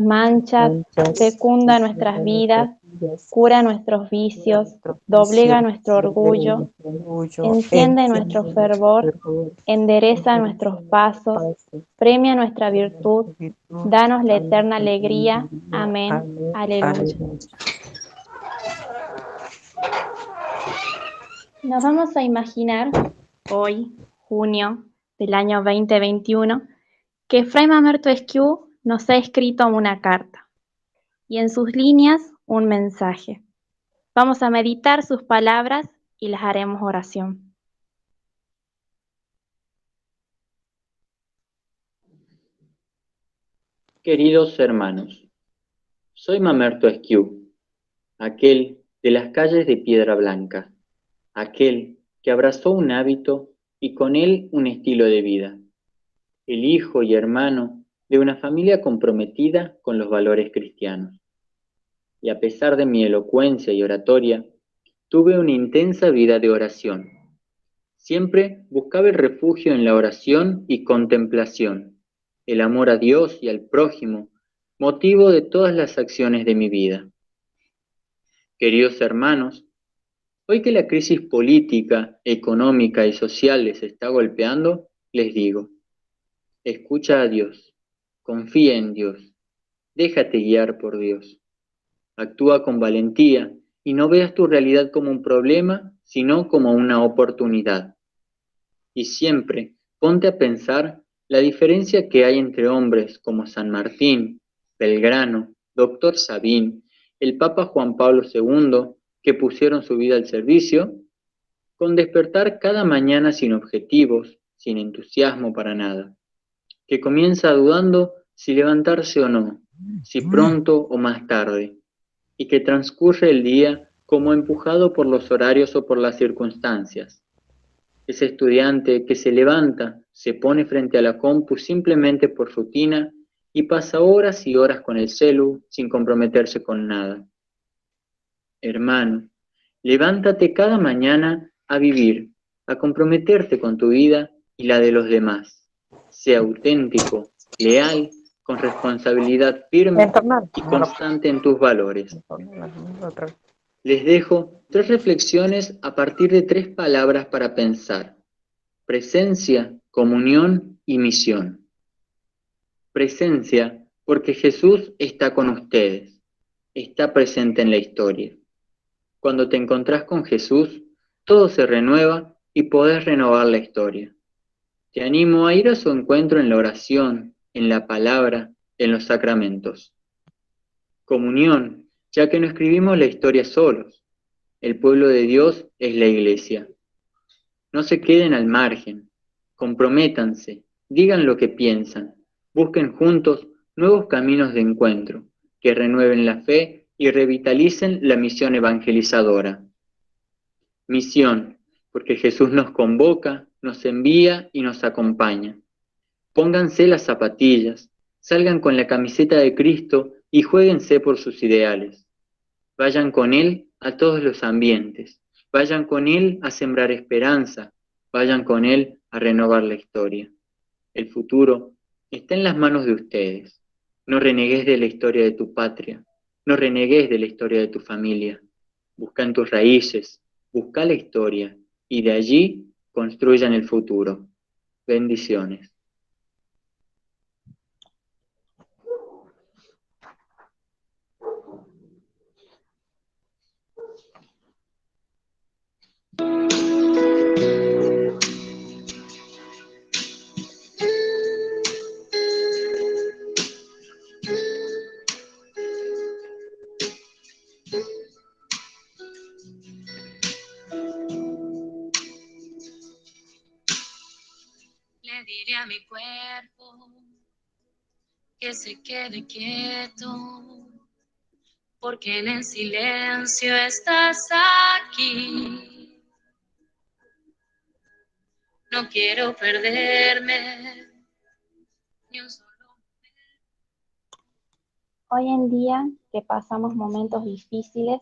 manchas, fecunda nuestras vidas, cura nuestros vicios, doblega nuestro orgullo, enciende nuestro fervor, endereza nuestros pasos, premia nuestra virtud, danos la eterna alegría. Amén. Aleluya. Nos vamos a imaginar hoy, junio del año 2021, que Fray Mamerto Esquiú nos ha escrito una carta y en sus líneas un mensaje. Vamos a meditar sus palabras y les haremos oración. Queridos hermanos, soy Mamerto Esquiú, aquel de las calles de Piedra Blanca, aquel que abrazó un hábito y con él un estilo de vida, el hijo y hermano de una familia comprometida con los valores cristianos. Y a pesar de mi elocuencia y oratoria, tuve una intensa vida de oración. Siempre buscaba el refugio en la oración y contemplación, el amor a Dios y al prójimo, motivo de todas las acciones de mi vida. Queridos hermanos, hoy que la crisis política, económica y social les está golpeando, les digo, escucha a Dios, confía en Dios, déjate guiar por Dios. Actúa con valentía y no veas tu realidad como un problema, sino como una oportunidad. Y siempre ponte a pensar la diferencia que hay entre hombres como San Martín, Belgrano, Doctor Sabín, el Papa Juan Pablo II, que pusieron su vida al servicio, con despertar cada mañana sin objetivos, sin entusiasmo para nada, que comienza dudando si levantarse o no, si pronto o más tarde, y que transcurre el día como empujado por los horarios o por las circunstancias. Ese estudiante que se levanta, se pone frente a la compu simplemente por rutina y pasa horas y horas con el celu sin comprometerse con nada. Hermano, levántate cada mañana a vivir, a comprometerte con tu vida y la de los demás. Sea auténtico, leal, con responsabilidad firme y constante en tus valores. Les dejo 3 reflexiones a partir de 3 palabras para pensar: presencia, comunión y misión. Presencia, porque Jesús está con ustedes, está presente en la historia. Cuando te encontrás con Jesús, todo se renueva y podés renovar la historia. Te animo a ir a su encuentro en la oración, en la palabra, en los sacramentos. Comunión, ya que no escribimos la historia solos. El pueblo de Dios es la Iglesia. No se queden al margen, comprométanse, digan lo que piensan, busquen juntos nuevos caminos de encuentro, que renueven la fe y revitalicen la misión evangelizadora. Misión, porque Jesús nos convoca, nos envía y nos acompaña. Pónganse las zapatillas, salgan con la camiseta de Cristo y juéguense por sus ideales. Vayan con Él a todos los ambientes. Vayan con Él a sembrar esperanza. Vayan con Él a renovar la historia. El futuro está en las manos de ustedes. No renegues de la historia de tu patria. No renegues de la historia de tu familia. Busca en tus raíces. Busca la historia. Y de allí construyan el futuro. Bendiciones. Le diré a mi cuerpo que se quede quieto, porque en el silencio estás aquí. No quiero perderme ni un solo momento. Hoy en día que pasamos momentos difíciles,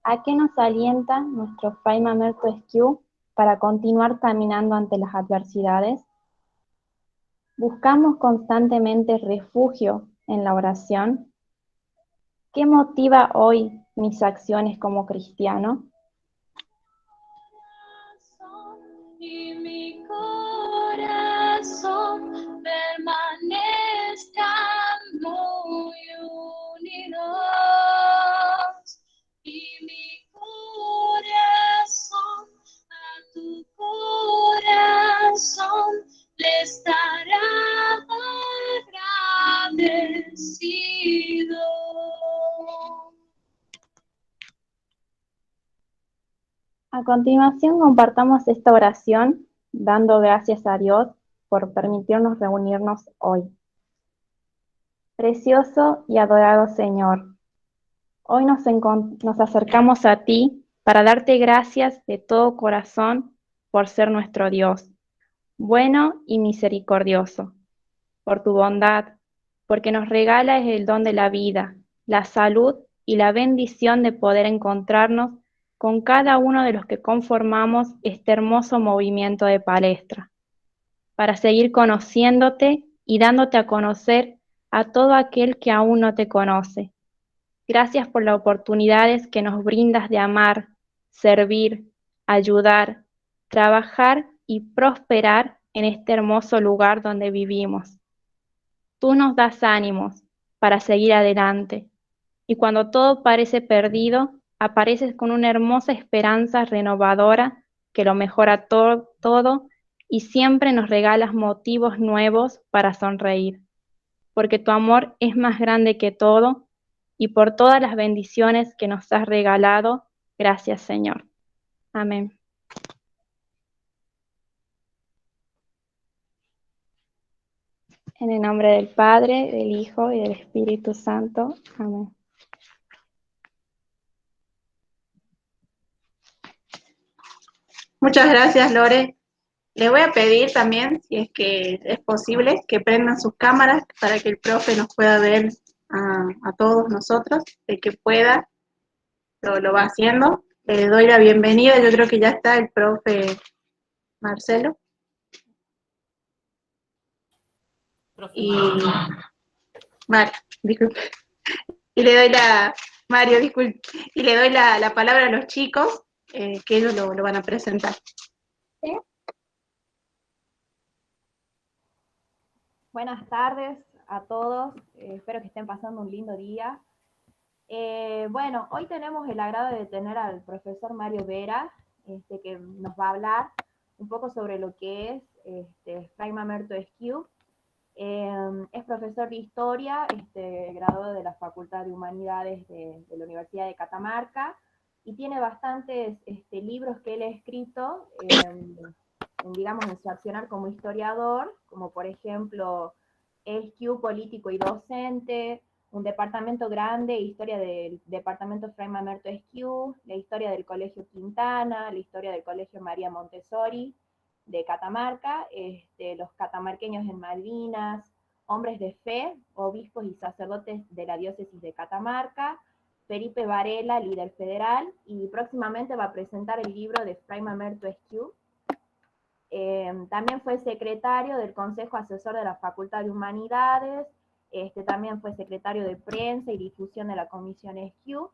¿a qué nos alienta nuestro Fray Mamerto Esquiú para continuar caminando ante las adversidades? Buscamos constantemente refugio en la oración? ¿Qué motiva hoy mis acciones como cristiano? Y mi corazón permanezcan muy unidos. Y mi corazón a tu corazón le estará agradecido. A continuación, compartamos esta oración dando gracias a Dios por permitirnos reunirnos hoy. Precioso y adorado Señor, hoy nos acercamos a ti para darte gracias de todo corazón por ser nuestro Dios, bueno y misericordioso, por tu bondad, porque nos regalas el don de la vida, la salud y la bendición de poder encontrarnos con cada uno de los que conformamos este hermoso movimiento de palestra, para seguir conociéndote y dándote a conocer a todo aquel que aún no te conoce. Gracias por las oportunidades que nos brindas de amar, servir, ayudar, trabajar y prosperar en este hermoso lugar donde vivimos. Tú nos das ánimos para seguir adelante, y cuando todo parece perdido, apareces con una hermosa esperanza renovadora que lo mejora todo y siempre nos regalas motivos nuevos para sonreír, porque tu amor es más grande que todo y por todas las bendiciones que nos has regalado. Gracias, Señor. Amén. En el nombre del Padre, del Hijo y del Espíritu Santo. Amén. Muchas gracias, Lore. Les voy a pedir también, si es que es posible, que prendan sus cámaras para que el profe nos pueda ver a todos nosotros. El que pueda lo va haciendo. Le doy la bienvenida. Yo creo que ya está el profe Marcelo. Y Mario, disculpe. Y le doy Mario, disculpe. Y le doy la palabra a los chicos, que ellos lo van a presentar. ¿Sí? Buenas tardes a todos, espero que estén pasando un lindo día. Bueno, hoy tenemos el agrado de tener al profesor Mario Vera, que nos va a hablar un poco sobre lo que es Fray Mamerto Esquiú. Es profesor de Historia, graduado de la Facultad de Humanidades de la Universidad de Catamarca, y tiene bastantes libros que él ha escrito, digamos, en su accionar como historiador, como por ejemplo Esquiú, político y docente, un departamento grande, historia del departamento Fray Mamerto Esquiú, la historia del Colegio Quintana, la historia del Colegio María Montessori de Catamarca, los catamarqueños en Malvinas, hombres de fe, obispos y sacerdotes de la diócesis de Catamarca, Felipe Varela, líder federal, y próximamente va a presentar el libro de Fray Mamerto Esquiú. También fue secretario del Consejo Asesor de la Facultad de Humanidades, también fue secretario de Prensa y Difusión de la Comisión Esquiú,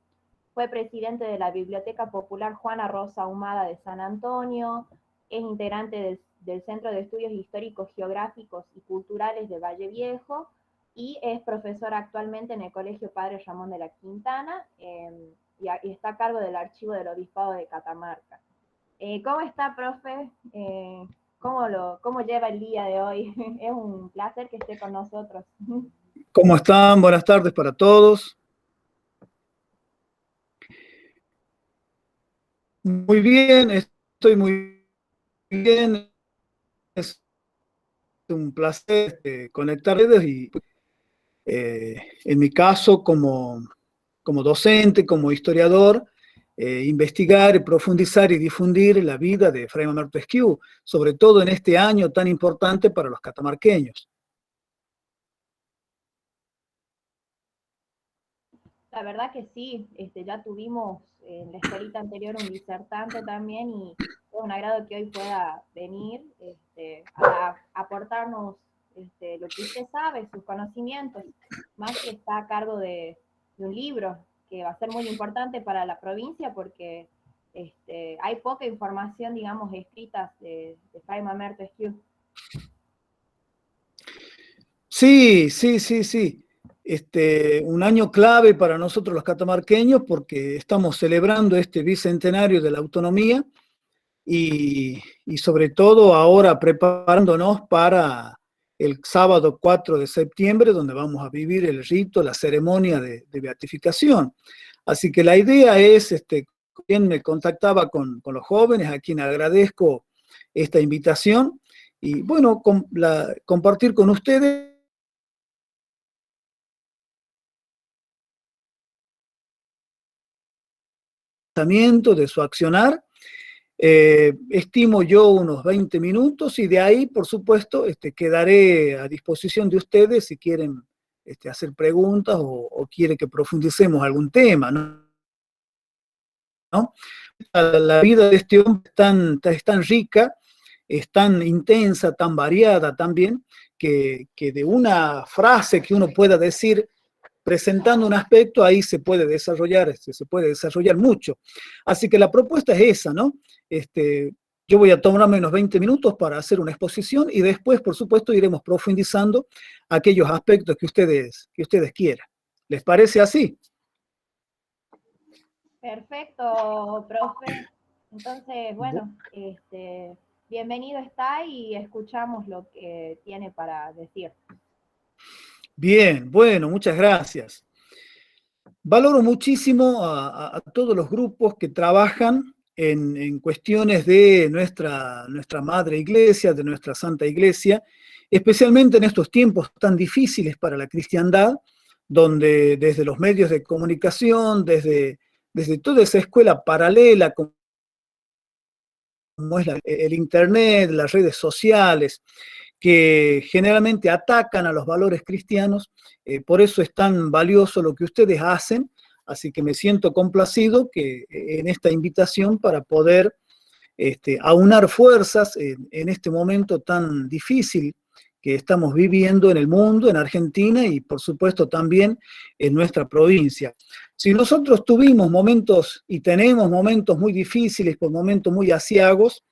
fue presidente de la Biblioteca Popular Juana Rosa Ahumada de San Antonio, es integrante del Centro de Estudios Históricos, Geográficos y Culturales de Valle Viejo, y es profesor actualmente en el Colegio Padre Ramón de la Quintana, y está a cargo del Archivo del Obispado de Catamarca. ¿Cómo está, profe? ¿Cómo lleva el día de hoy? Es un placer que esté con nosotros. ¿Cómo están? Buenas tardes para todos. Muy bien, estoy muy bien. Es un placer conectar redes y en mi caso como docente, como historiador, investigar, profundizar y difundir la vida de Fray Mamerto Esquiú, sobre todo en este año tan importante para los catamarqueños. La verdad que sí, ya tuvimos en la escuelita anterior un disertante también, y es un agrado que hoy pueda venir a aportarnos lo que usted sabe, sus conocimientos, más que está a cargo de un libro que va a ser muy importante para la provincia porque hay poca información, digamos, escrita de Fray Mamerto Esquiú. Sí, sí, sí, sí. Un año clave para nosotros los catamarqueños porque estamos celebrando este bicentenario de la autonomía y sobre todo ahora preparándonos para el sábado 4 de septiembre, donde vamos a vivir el rito, la ceremonia de beatificación. Así que la idea es, quien me contactaba con los jóvenes, a quien agradezco esta invitación, y bueno, compartir con ustedes de su accionar. Estimo yo unos 20 minutos y de ahí, por supuesto, quedaré a disposición de ustedes si quieren hacer preguntas o quiere que profundicemos algún tema, ¿no? La vida de este hombre es tan rica, es tan intensa, tan variada también, que de una frase que uno pueda decir presentando un aspecto, ahí se puede desarrollar mucho. Así que la propuesta es esa, ¿no? Yo voy a tomarme unos 20 minutos para hacer una exposición y después, por supuesto, iremos profundizando aquellos aspectos que ustedes quieran. ¿Les parece así? Perfecto, profe. Entonces, bueno, bienvenido está y escuchamos lo que tiene para decir. Bien, bueno, muchas gracias. Valoro muchísimo a todos los grupos que trabajan en cuestiones de nuestra madre iglesia, de nuestra santa iglesia, especialmente en estos tiempos tan difíciles para la cristiandad, donde desde los medios de comunicación, desde toda esa escuela paralela como es el Internet, las redes sociales, que generalmente atacan a los valores cristianos, por eso es tan valioso lo que ustedes hacen, así que me siento complacido en esta invitación para poder aunar fuerzas en este momento tan difícil que estamos viviendo en el mundo, en Argentina y por supuesto también en nuestra provincia. Si nosotros tuvimos momentos y tenemos momentos muy difíciles, por momentos muy aciagos,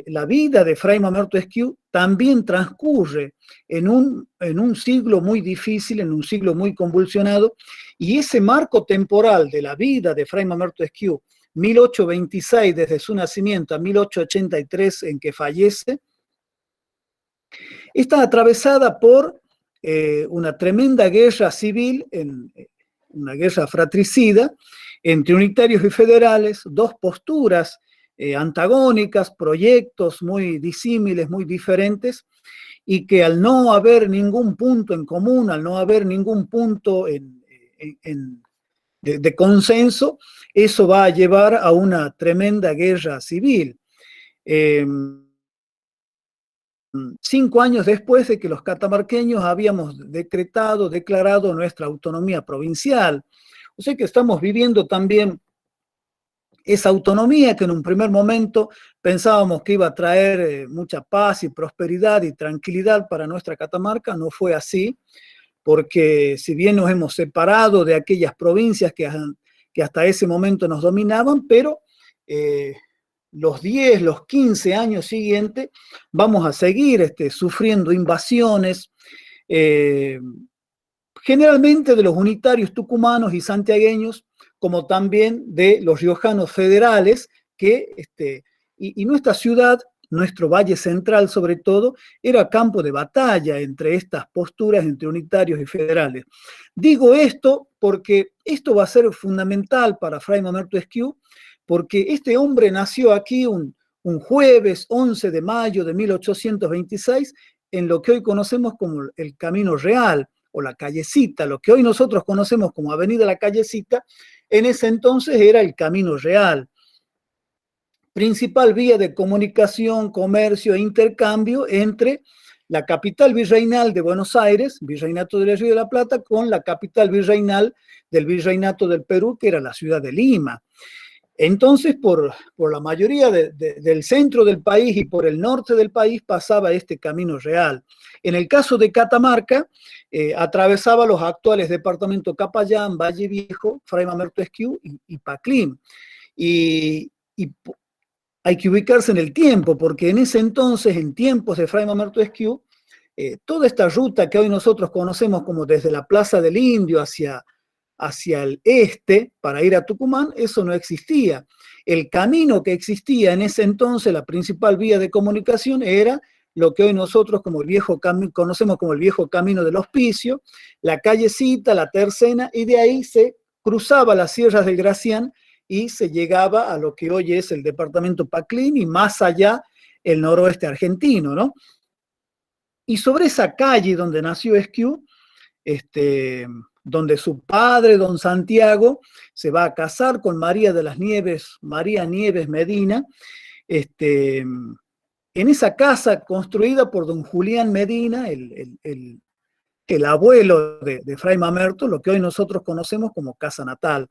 la vida de Fray Mamerto Esquiú también transcurre en un siglo muy difícil, en un siglo muy convulsionado, y ese marco temporal de la vida de Fray Mamerto Esquiú, 1826 desde su nacimiento a 1883 en que fallece, está atravesada por una tremenda guerra civil, una guerra fratricida entre unitarios y federales, dos posturas antagónicas, proyectos muy disímiles, muy diferentes, y que al no haber ningún punto en común, al no haber ningún punto de consenso, eso va a llevar a una tremenda guerra civil. 5 años después de que los catamarqueños habíamos declarado nuestra autonomía provincial. O sea que estamos viviendo también esa autonomía que en un primer momento pensábamos que iba a traer mucha paz y prosperidad y tranquilidad para nuestra Catamarca. No fue así, porque si bien nos hemos separado de aquellas provincias que hasta ese momento nos dominaban, pero los 10, los 15 años siguientes vamos a seguir sufriendo invasiones, generalmente de los unitarios tucumanos y santiagueños, como también de los riojanos federales, y nuestra ciudad, nuestro Valle Central sobre todo, era campo de batalla entre estas posturas entre unitarios y federales. Digo esto porque esto va a ser fundamental para Fray Mamerto Esquiú, porque este hombre nació aquí un jueves 11 de mayo de 1826, en lo que hoy conocemos como el Camino Real, o la Callecita, lo que hoy nosotros conocemos como Avenida La Callecita, en ese entonces era el Camino Real, principal vía de comunicación, comercio e intercambio entre la capital virreinal de Buenos Aires, Virreinato del Río de la Plata, con la capital virreinal del Virreinato del Perú, que era la ciudad de Lima. Entonces, por la mayoría del centro del país y por el norte del país pasaba este camino real. En el caso de Catamarca, atravesaba los actuales departamentos Capayán, Valle Viejo, Fray Mamerto Esquiú y Paclín. Y hay que ubicarse en el tiempo, porque en ese entonces, en tiempos de Fray Mamerto Esquiú, toda esta ruta que hoy nosotros conocemos como desde la Plaza del Indio hacia el este para ir a Tucumán, eso no existía. El camino que existía en ese entonces, la principal vía de comunicación, era lo que hoy nosotros como conocemos como el viejo camino del Hospicio, la callecita, la Tercena, y de ahí se cruzaba las sierras del Gracián y se llegaba a lo que hoy es el departamento Paclín y más allá el noroeste argentino, ¿no? Y sobre esa calle donde nació Esquiú, donde su padre, don Santiago, se va a casar con María de las Nieves, María Nieves Medina, en esa casa construida por don Julián Medina, el abuelo de Fray Mamerto, lo que hoy nosotros conocemos como casa natal.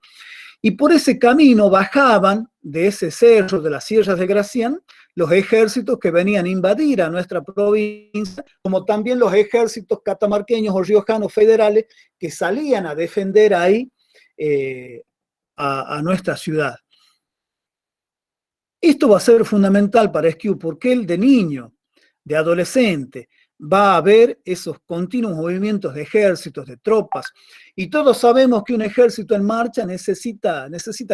Y por ese camino bajaban de ese cerro de las sierras de Gracián los ejércitos que venían a invadir a nuestra provincia, como también los ejércitos catamarqueños o riojanos federales que salían a defender ahí a nuestra ciudad. Esto va a ser fundamental para Esquiú porque él de niño, de adolescente, va a ver esos continuos movimientos de ejércitos, de tropas, y todos sabemos que un ejército en marcha necesita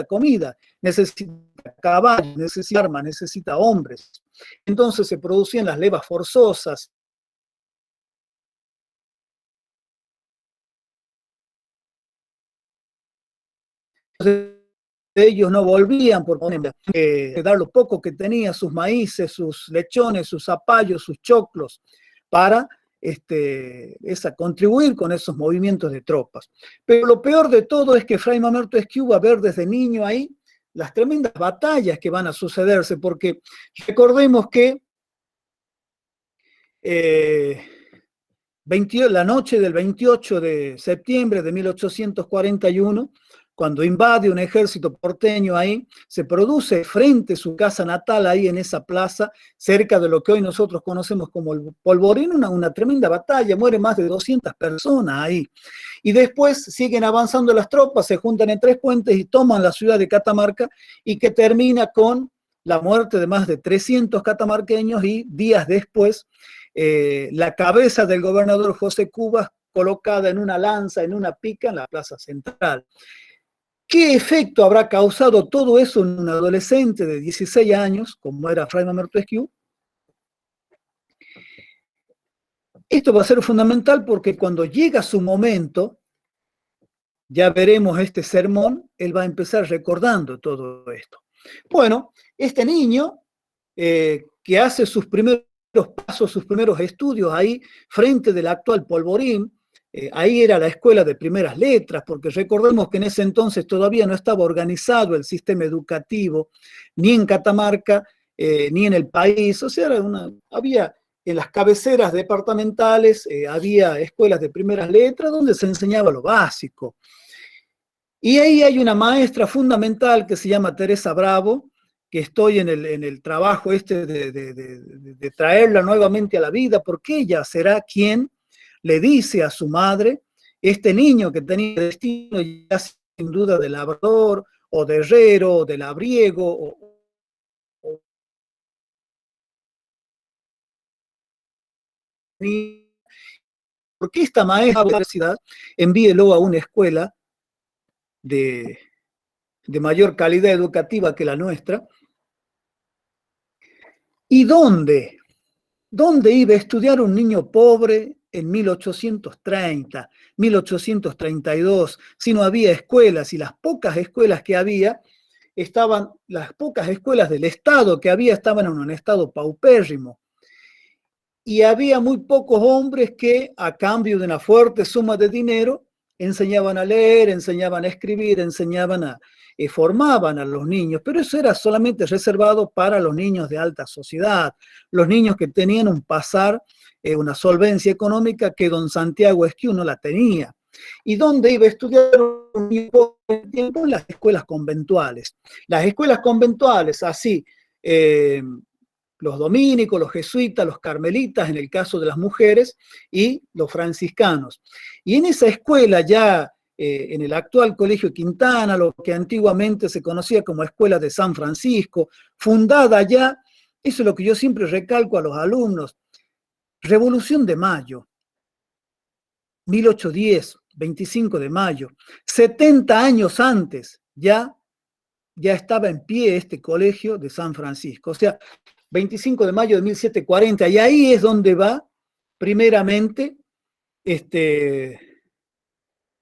comida, necesita caballos, necesita armas, necesita hombres. Entonces se producían las levas forzosas. Ellos no volvían por dar lo poco que tenía, sus maíces, sus lechones, sus zapallos, sus choclos, para contribuir con esos movimientos de tropas. Pero lo peor de todo es que Fray Mamerto Esquiú va a ver desde niño ahí las tremendas batallas que van a sucederse, porque recordemos que la noche del 28 de septiembre de 1841, cuando invade un ejército porteño ahí, se produce frente a su casa natal ahí en esa plaza, cerca de lo que hoy nosotros conocemos como el Polvorín, una tremenda batalla, mueren más de 200 personas ahí. Y después siguen avanzando las tropas, se juntan en Tres Puentes y toman la ciudad de Catamarca, y que termina con la muerte de más de 300 catamarqueños y días después la cabeza del gobernador José Cubas colocada en una lanza, en una pica en la plaza central. ¿Qué efecto habrá causado todo eso en un adolescente de 16 años, como era Fray Mamerto Esquiú? Esto va a ser fundamental porque cuando llega su momento, ya veremos este sermón, él va a empezar recordando todo esto. Bueno, este niño que hace sus primeros pasos, sus primeros estudios ahí frente del actual Polvorín, ahí era la escuela de primeras letras, porque recordemos que en ese entonces todavía no estaba organizado el sistema educativo, ni en Catamarca, ni en el país, o sea, había en las cabeceras departamentales, había escuelas de primeras letras donde se enseñaba lo básico. Y ahí hay una maestra fundamental que se llama Teresa Bravo, que estoy en el trabajo de traerla nuevamente a la vida, porque ella será quien le dice a su madre, este niño que tenía destino ya sin duda de labrador, o de herrero, o de labriego, porque esta maestra de la universidad envíelo a una escuela de mayor calidad educativa que la nuestra. ¿Y dónde iba a estudiar un niño pobre en 1830, 1832, si no había escuelas? Y las pocas escuelas que había, las pocas escuelas del Estado que había estaban en un estado paupérrimo. Y había muy pocos hombres que, a cambio de una fuerte suma de dinero, enseñaban a leer, enseñaban a escribir, formaban a los niños, pero eso era solamente reservado para los niños de alta sociedad, los niños que tenían un pasar, una solvencia económica que don Santiago Esquiú no la tenía. ¿Y dónde iba a estudiar un niño pobre tiempo? En las escuelas conventuales. Las escuelas conventuales, así, los dominicos, los jesuitas, los carmelitas, en el caso de las mujeres, y los franciscanos. Y en esa escuela ya, en el actual Colegio Quintana, lo que antiguamente se conocía como Escuela de San Francisco, fundada ya, eso es lo que yo siempre recalco a los alumnos, Revolución de Mayo, 1810, 25 de mayo, 70 años antes ya estaba en pie este colegio de San Francisco, o sea, 25 de mayo de 1740, y ahí es donde va primeramente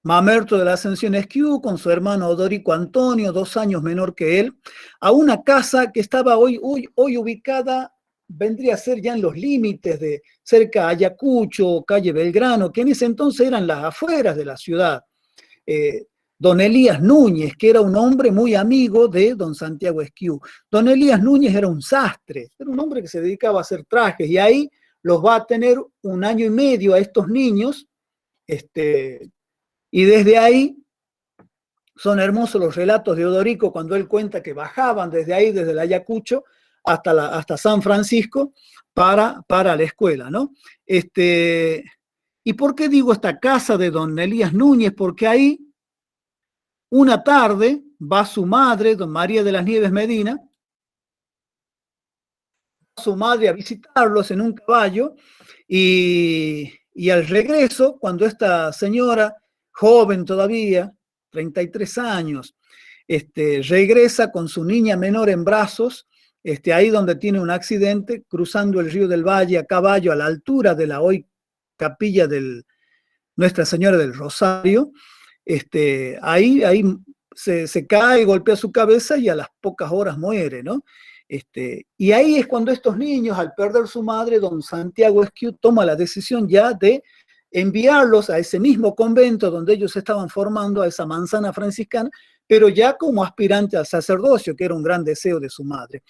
Mamerto de la Ascensión Esquiú con su hermano Odorico Antonio, 2 años menor que él, a una casa que estaba hoy ubicada, vendría a ser ya en los límites de cerca a Ayacucho, calle Belgrano, que en ese entonces eran las afueras de la ciudad. Don Elías Núñez, que era un hombre muy amigo de don Santiago Esquiú. Don Elías Núñez era un sastre, era un hombre que se dedicaba a hacer trajes, y ahí los va a tener 1 año y medio a estos niños, y desde ahí son hermosos los relatos de Odorico cuando él cuenta que bajaban desde ahí, desde el Ayacucho, hasta San Francisco para la escuela, ¿no? ¿Y por qué digo esta casa de don Elías Núñez? Porque ahí, una tarde, va su madre, don María de las Nieves Medina, su madre a visitarlos en un caballo, y al regreso, cuando esta señora, joven todavía, 33 años, regresa con su niña menor en brazos, ahí donde tiene un accidente, cruzando el río del Valle a caballo, a la altura de la hoy capilla de Nuestra Señora del Rosario, ahí se cae, golpea su cabeza y a las pocas horas muere, ¿no? Y ahí es cuando estos niños, al perder su madre, don Santiago Esquiú toma la decisión ya de enviarlos a ese mismo convento donde ellos se estaban formando, a esa manzana franciscana, pero ya como aspirante al sacerdocio, que era un gran deseo de su madre.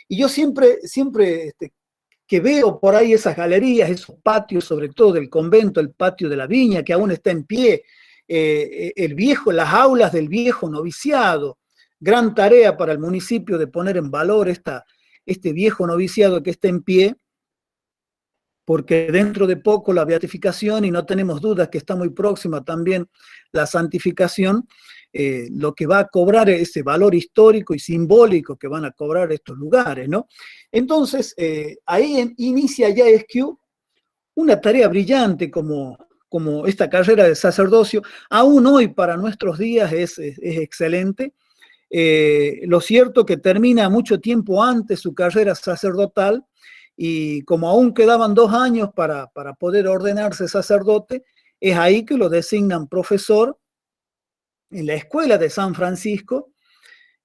Y yo siempre que veo por ahí esas galerías, esos patios, sobre todo del convento, el patio de la Viña, que aún está en pie, las aulas del viejo noviciado, gran tarea para el municipio de poner en valor este viejo noviciado que está en pie, porque dentro de poco la beatificación, y no tenemos dudas que está muy próxima también la santificación, lo que va a cobrar ese valor histórico y simbólico que van a cobrar estos lugares, ¿no? Entonces, ahí inicia ya Esquiú una tarea brillante como esta carrera de sacerdocio. Aún hoy, para nuestros días, es excelente. Lo cierto que termina mucho tiempo antes su carrera sacerdotal, y como aún quedaban 2 años para poder ordenarse sacerdote, es ahí que lo designan profesor en la escuela de San Francisco.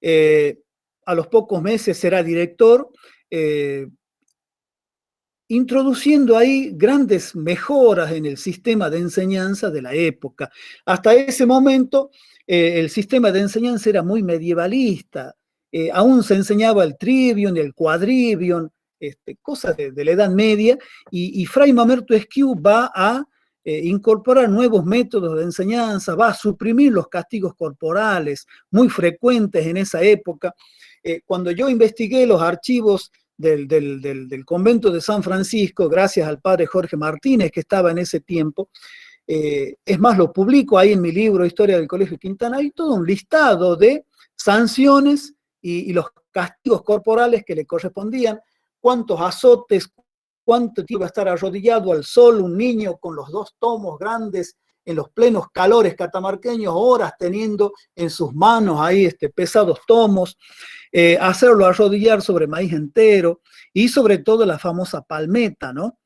A los pocos meses será director, introduciendo ahí grandes mejoras en el sistema de enseñanza de la época. Hasta ese momento, el sistema de enseñanza era muy medievalista, aún se enseñaba el trivium, el quadrivium, cosas de la Edad Media, y Fray Mamerto Esquiú va a incorporar nuevos métodos de enseñanza, va a suprimir los castigos corporales, muy frecuentes en esa época. Cuando yo investigué los archivos del convento de San Francisco, gracias al padre Jorge Martínez, que estaba en ese tiempo, es más, lo publico ahí en mi libro Historia del Colegio Quintana, hay todo un listado de sanciones y los castigos corporales que le correspondían, cuántos azotes, cuánto tiempo iba a estar arrodillado al sol un niño con los 2 tomos grandes en los plenos calores catamarqueños, horas teniendo en sus manos ahí pesados tomos, hacerlo arrodillar sobre maíz entero, y sobre todo la famosa palmeta, ¿no?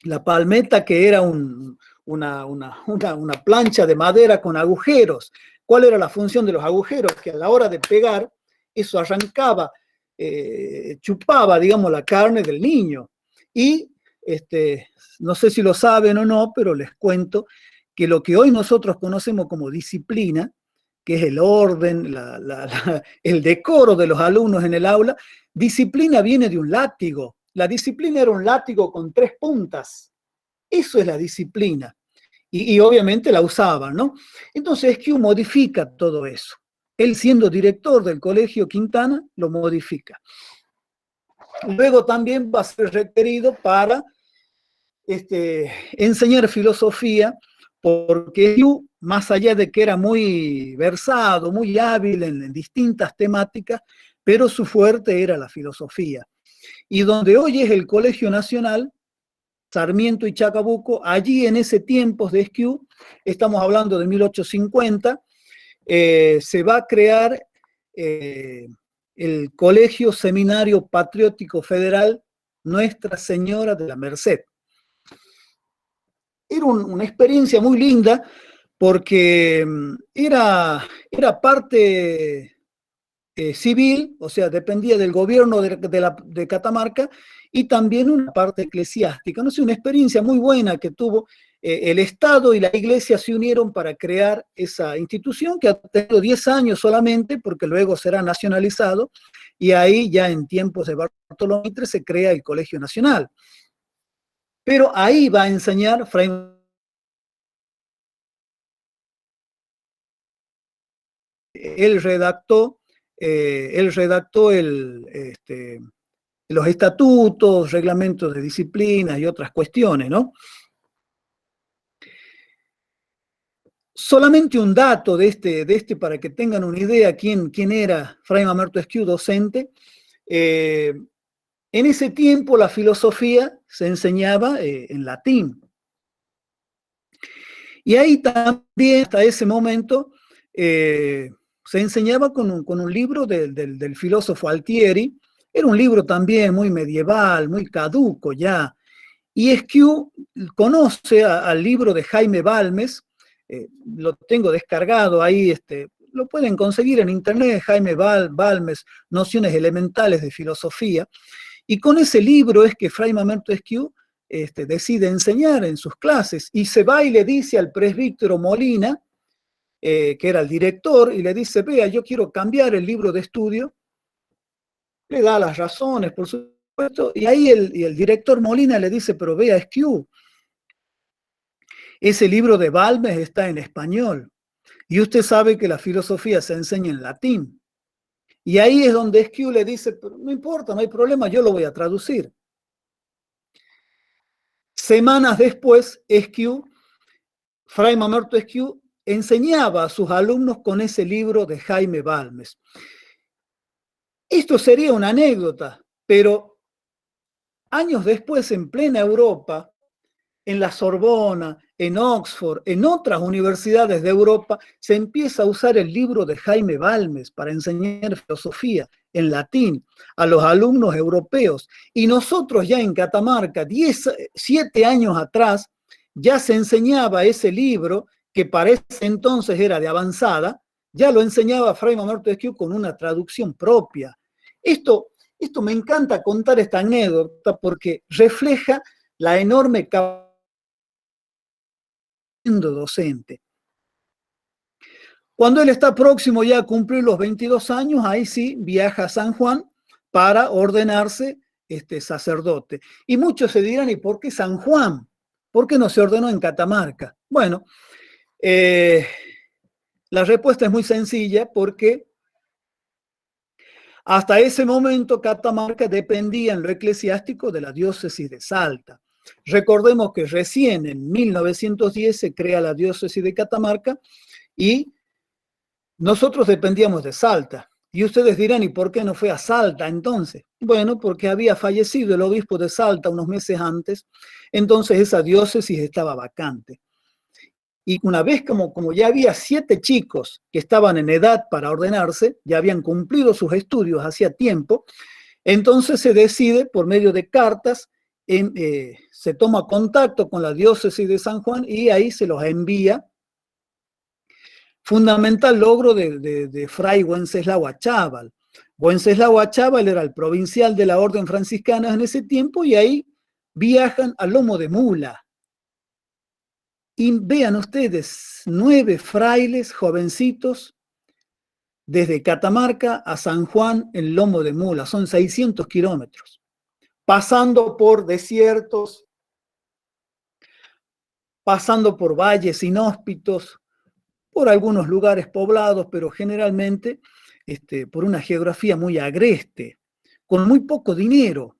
La palmeta, que era una plancha de madera con agujeros. ¿Cuál era la función de los agujeros? Que a la hora de pegar, eso arrancaba, chupaba, digamos, la carne del niño. Y no sé si lo saben o no, pero les cuento que lo que hoy nosotros conocemos como disciplina, que es el orden, el decoro de los alumnos en el aula, disciplina viene de un látigo. La disciplina era un látigo con 3 puntas. Eso es la disciplina. y obviamente la usaban, ¿no? Entonces Esquiú modifica todo eso. Él, siendo director del Colegio Quintana, lo modifica. Luego también va a ser requerido para enseñar filosofía, porque Esquiú, más allá de que era muy versado, muy hábil en distintas temáticas, pero su fuerte era la filosofía. Y donde hoy es el Colegio Nacional, Sarmiento y Chacabuco, allí en ese tiempo de Esquiú, estamos hablando de 1850, se va a crear el Colegio Seminario Patriótico Federal Nuestra Señora de la Merced. Era una experiencia muy linda porque era parte civil, o sea, dependía del gobierno de Catamarca, y también una parte eclesiástica. No sé, una experiencia muy buena que tuvo. El Estado y la Iglesia se unieron para crear esa institución que ha tenido 10 años solamente, porque luego será nacionalizado, y ahí ya en tiempos de Bartolomé Mitre se crea el Colegio Nacional. Pero ahí va a enseñar Fray. Él redactó los estatutos, reglamentos de disciplina y otras cuestiones, ¿no? Solamente un dato de para que tengan una idea quién era Fray Mamerto Esquiú, docente. En ese tiempo la filosofía se enseñaba en latín. Y ahí también, hasta ese momento, se enseñaba con un libro del filósofo Altieri. Era un libro también muy medieval, muy caduco ya. Y Esquiú conoce al libro de Jaime Balmes, lo tengo descargado ahí, lo pueden conseguir en internet, Jaime Balmes, Nociones Elementales de Filosofía, y con ese libro es que Fray Mamerto Esquiú decide enseñar en sus clases, y se va y le dice al presbítero Molina, que era el director, y le dice, vea, yo quiero cambiar el libro de estudio. Le da las razones, por supuesto, y ahí el director Molina le dice, pero vea, Esquiú, ese libro de Balmes está en español, y usted sabe que la filosofía se enseña en latín. Y ahí es donde Esquiú le dice, pero no importa, no hay problema, yo lo voy a traducir. Semanas después, Fray Mamerto Esquiú, enseñaba a sus alumnos con ese libro de Jaime Balmes. Esto sería una anécdota, pero años después, en plena Europa, en la Sorbona, en Oxford, en otras universidades de Europa, se empieza a usar el libro de Jaime Balmes para enseñar filosofía en latín a los alumnos europeos. Y nosotros ya en Catamarca, 7 años atrás, ya se enseñaba ese libro, que para ese entonces era de avanzada, ya lo enseñaba Fray Mamerto Esquiú con una traducción propia. Esto me encanta contar esta anécdota porque refleja la enorme capacidad docente. Cuando él está próximo ya a cumplir los 22 años, ahí sí viaja a San Juan para ordenarse sacerdote. Y muchos se dirán, ¿y por qué San Juan? ¿Por qué no se ordenó en Catamarca? Bueno, la respuesta es muy sencilla, porque hasta ese momento Catamarca dependía en lo eclesiástico de la diócesis de Salta. Recordemos que recién en 1910 se crea la diócesis de Catamarca y nosotros dependíamos de Salta. Y ustedes dirán, ¿y por qué no fue a Salta entonces? Bueno, porque había fallecido el obispo de Salta unos meses antes, entonces esa diócesis estaba vacante. Y una vez como ya había 7 chicos que estaban en edad para ordenarse, ya habían cumplido sus estudios hacía tiempo, entonces se decide por medio de cartas, se toma contacto con la diócesis de San Juan y ahí se los envía. Fundamental logro de Fray Wenceslao Achával. Wenceslao Achával era el provincial de la Orden Franciscana en ese tiempo y ahí viajan a lomo de mula. Y vean ustedes, 9 frailes jovencitos desde Catamarca a San Juan en lomo de mula, son 600 kilómetros, pasando por desiertos, pasando por valles inhóspitos, por algunos lugares poblados, pero generalmente por una geografía muy agreste, con muy poco dinero.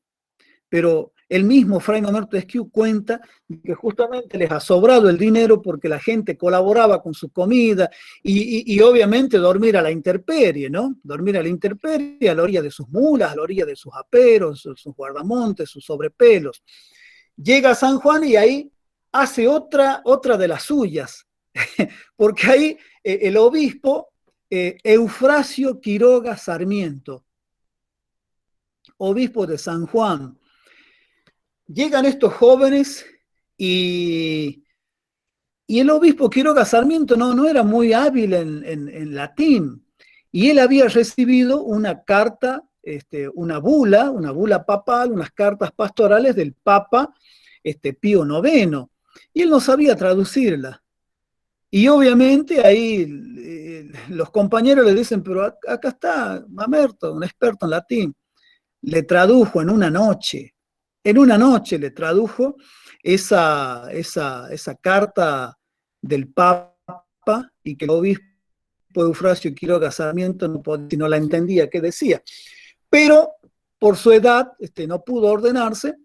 Pero el mismo Fray Mamerto Esquiú cuenta que justamente les ha sobrado el dinero porque la gente colaboraba con su comida y obviamente dormir a la intemperie, ¿no? Dormir a la intemperie, a la orilla de sus mulas, a la orilla de sus aperos, sus guardamontes, sus sobrepelos. Llega a San Juan y ahí hace otra de las suyas, porque ahí el obispo Eufrasio Quiroga Sarmiento, obispo de San Juan. Llegan estos jóvenes y el obispo Quiroga Sarmiento no era muy hábil en latín, y él había recibido una carta, una bula papal, unas cartas pastorales del Papa Pío IX, y él no sabía traducirla. Y obviamente ahí los compañeros le dicen, pero acá está Mamerto, un experto en latín. Le tradujo en una noche le tradujo esa carta del Papa, y que el obispo Eufrasio Quiroga Sarmiento no la entendía qué decía. Pero por su edad no pudo ordenarse.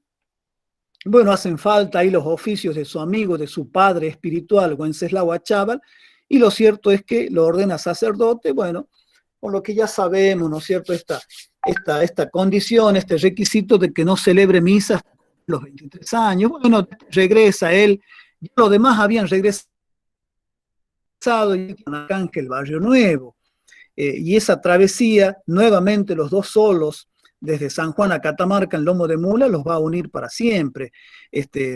Bueno, hacen falta ahí los oficios de su amigo, de su padre espiritual, Wenceslao Achával, y lo cierto es que lo ordena sacerdote, bueno, con lo que ya sabemos, ¿no es cierto?, esta condición, este requisito de que no celebre misas a los 23 años. Bueno, regresa él, los demás habían regresado y con Arcángel Barrio Nuevo, y esa travesía, nuevamente los dos solos, desde San Juan a Catamarca en lomo de mula, los va a unir para siempre.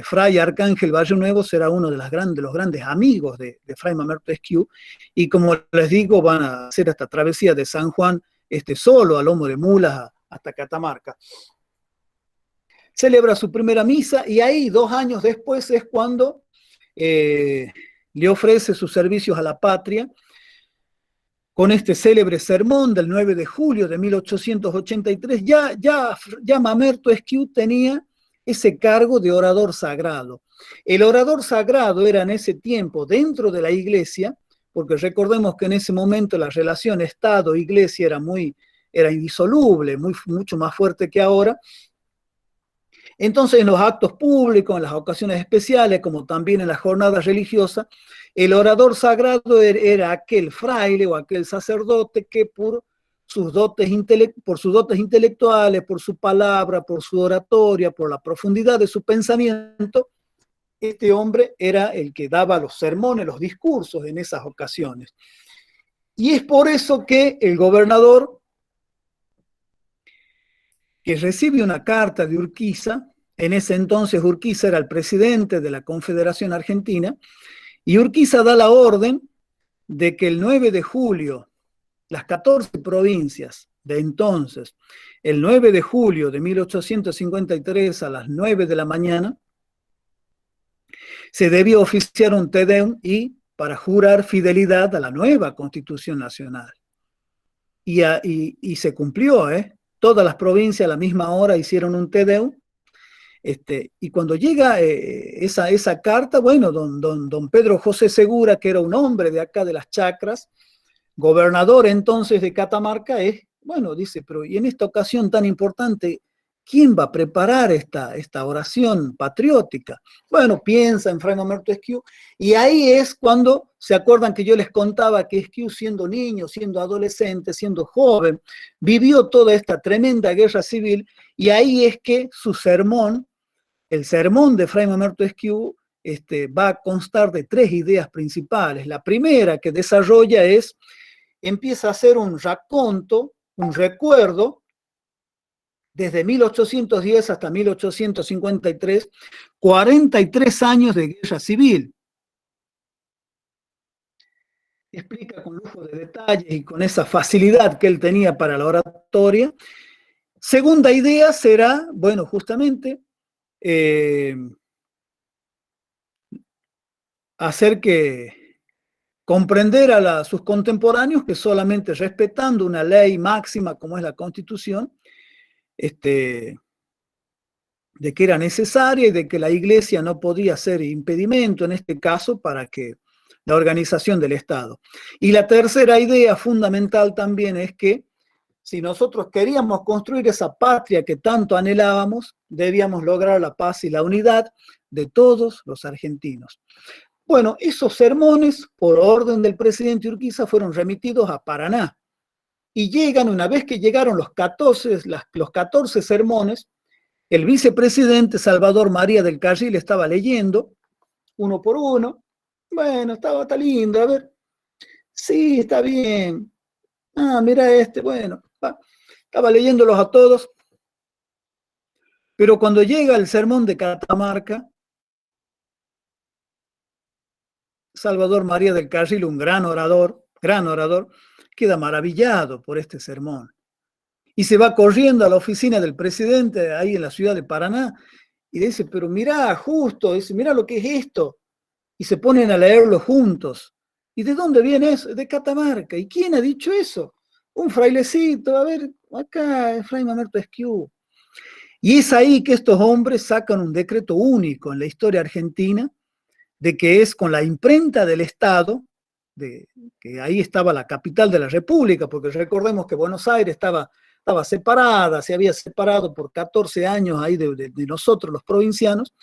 Fray Arcángel Barrio Nuevo será uno de los grandes amigos de Fray Mamerto Esquiú, y como les digo, van a hacer esta travesía de San Juan solo a lomo de mulas hasta Catamarca. Celebra su primera misa y ahí 2 años después es cuando le ofrece sus servicios a la patria con este célebre sermón del 9 de julio de 1883. Ya Mamerto Esquiú tenía ese cargo de orador sagrado. El orador sagrado era en ese tiempo dentro de la iglesia, porque recordemos que en ese momento la relación Estado-Iglesia era indisoluble, mucho más fuerte que ahora. Entonces, en los actos públicos, en las ocasiones especiales, como también en las jornadas religiosas, el orador sagrado era aquel fraile o aquel sacerdote que por sus dotes intelectuales, por su palabra, por su oratoria, por la profundidad de su pensamiento, este hombre era el que daba los sermones, los discursos en esas ocasiones. Y es por eso que el gobernador, que recibe una carta de Urquiza, en ese entonces Urquiza era el presidente de la Confederación Argentina, y Urquiza da la orden de que el 9 de julio, las 14 provincias de entonces, el 9 de julio de 1853 a las 9 de la mañana, se debía oficiar un Te Deum y para jurar fidelidad a la nueva Constitución Nacional. Y se cumplió, todas las provincias a la misma hora hicieron un Te Deum. Y cuando llega esa carta, bueno, don Pedro José Segura, que era un hombre de acá de las Chacras, gobernador entonces de Catamarca, dice, pero y en esta ocasión tan importante, ¿quién va a preparar esta oración patriótica? Bueno, piensa en Fray Mamerto Esquiú, y ahí es cuando se acuerdan que yo les contaba que Esquiú, siendo niño, siendo adolescente, siendo joven, vivió toda esta tremenda guerra civil, y ahí es que su sermón, el sermón de Fray Mamerto Esquiú, va a constar de 3 ideas principales. La primera que desarrolla empieza a hacer un raconto, un recuerdo, desde 1810 hasta 1853, 43 años de guerra civil. Explica con lujo de detalles y con esa facilidad que él tenía para la oratoria. Segunda idea será, bueno, justamente, hacer que comprender a sus contemporáneos que solamente respetando una ley máxima como es la Constitución, de que era necesaria y de que la Iglesia no podía ser impedimento en este caso para que la organización del Estado. Y la tercera idea fundamental también es que si nosotros queríamos construir esa patria que tanto anhelábamos, debíamos lograr la paz y la unidad de todos los argentinos. Bueno, esos sermones, por orden del presidente Urquiza, fueron remitidos a Paraná. Y llegan, una vez que llegaron los 14 sermones, el vicepresidente Salvador María del Carril estaba leyendo, uno por uno. Bueno, está lindo, a ver. Sí, está bien. Ah, mira este, bueno. Estaba leyéndolos a todos. Pero cuando llega el sermón de Catamarca, Salvador María del Carril, un gran orador, queda maravillado por este sermón. Y se va corriendo a la oficina del presidente ahí en la ciudad de Paraná y dice, pero mirá, justo, dice, mirá lo que es esto. Y se ponen a leerlo juntos. ¿Y de dónde viene eso? De Catamarca. ¿Y quién ha dicho eso? Un frailecito, a ver, acá, Fray Mamerto Esquiú. Y es ahí que estos hombres sacan un decreto único en la historia argentina, de que es con la imprenta del Estado, que ahí estaba la capital de la República, porque recordemos que Buenos Aires estaba separada, se había separado por 14 años ahí de nosotros los provincianos,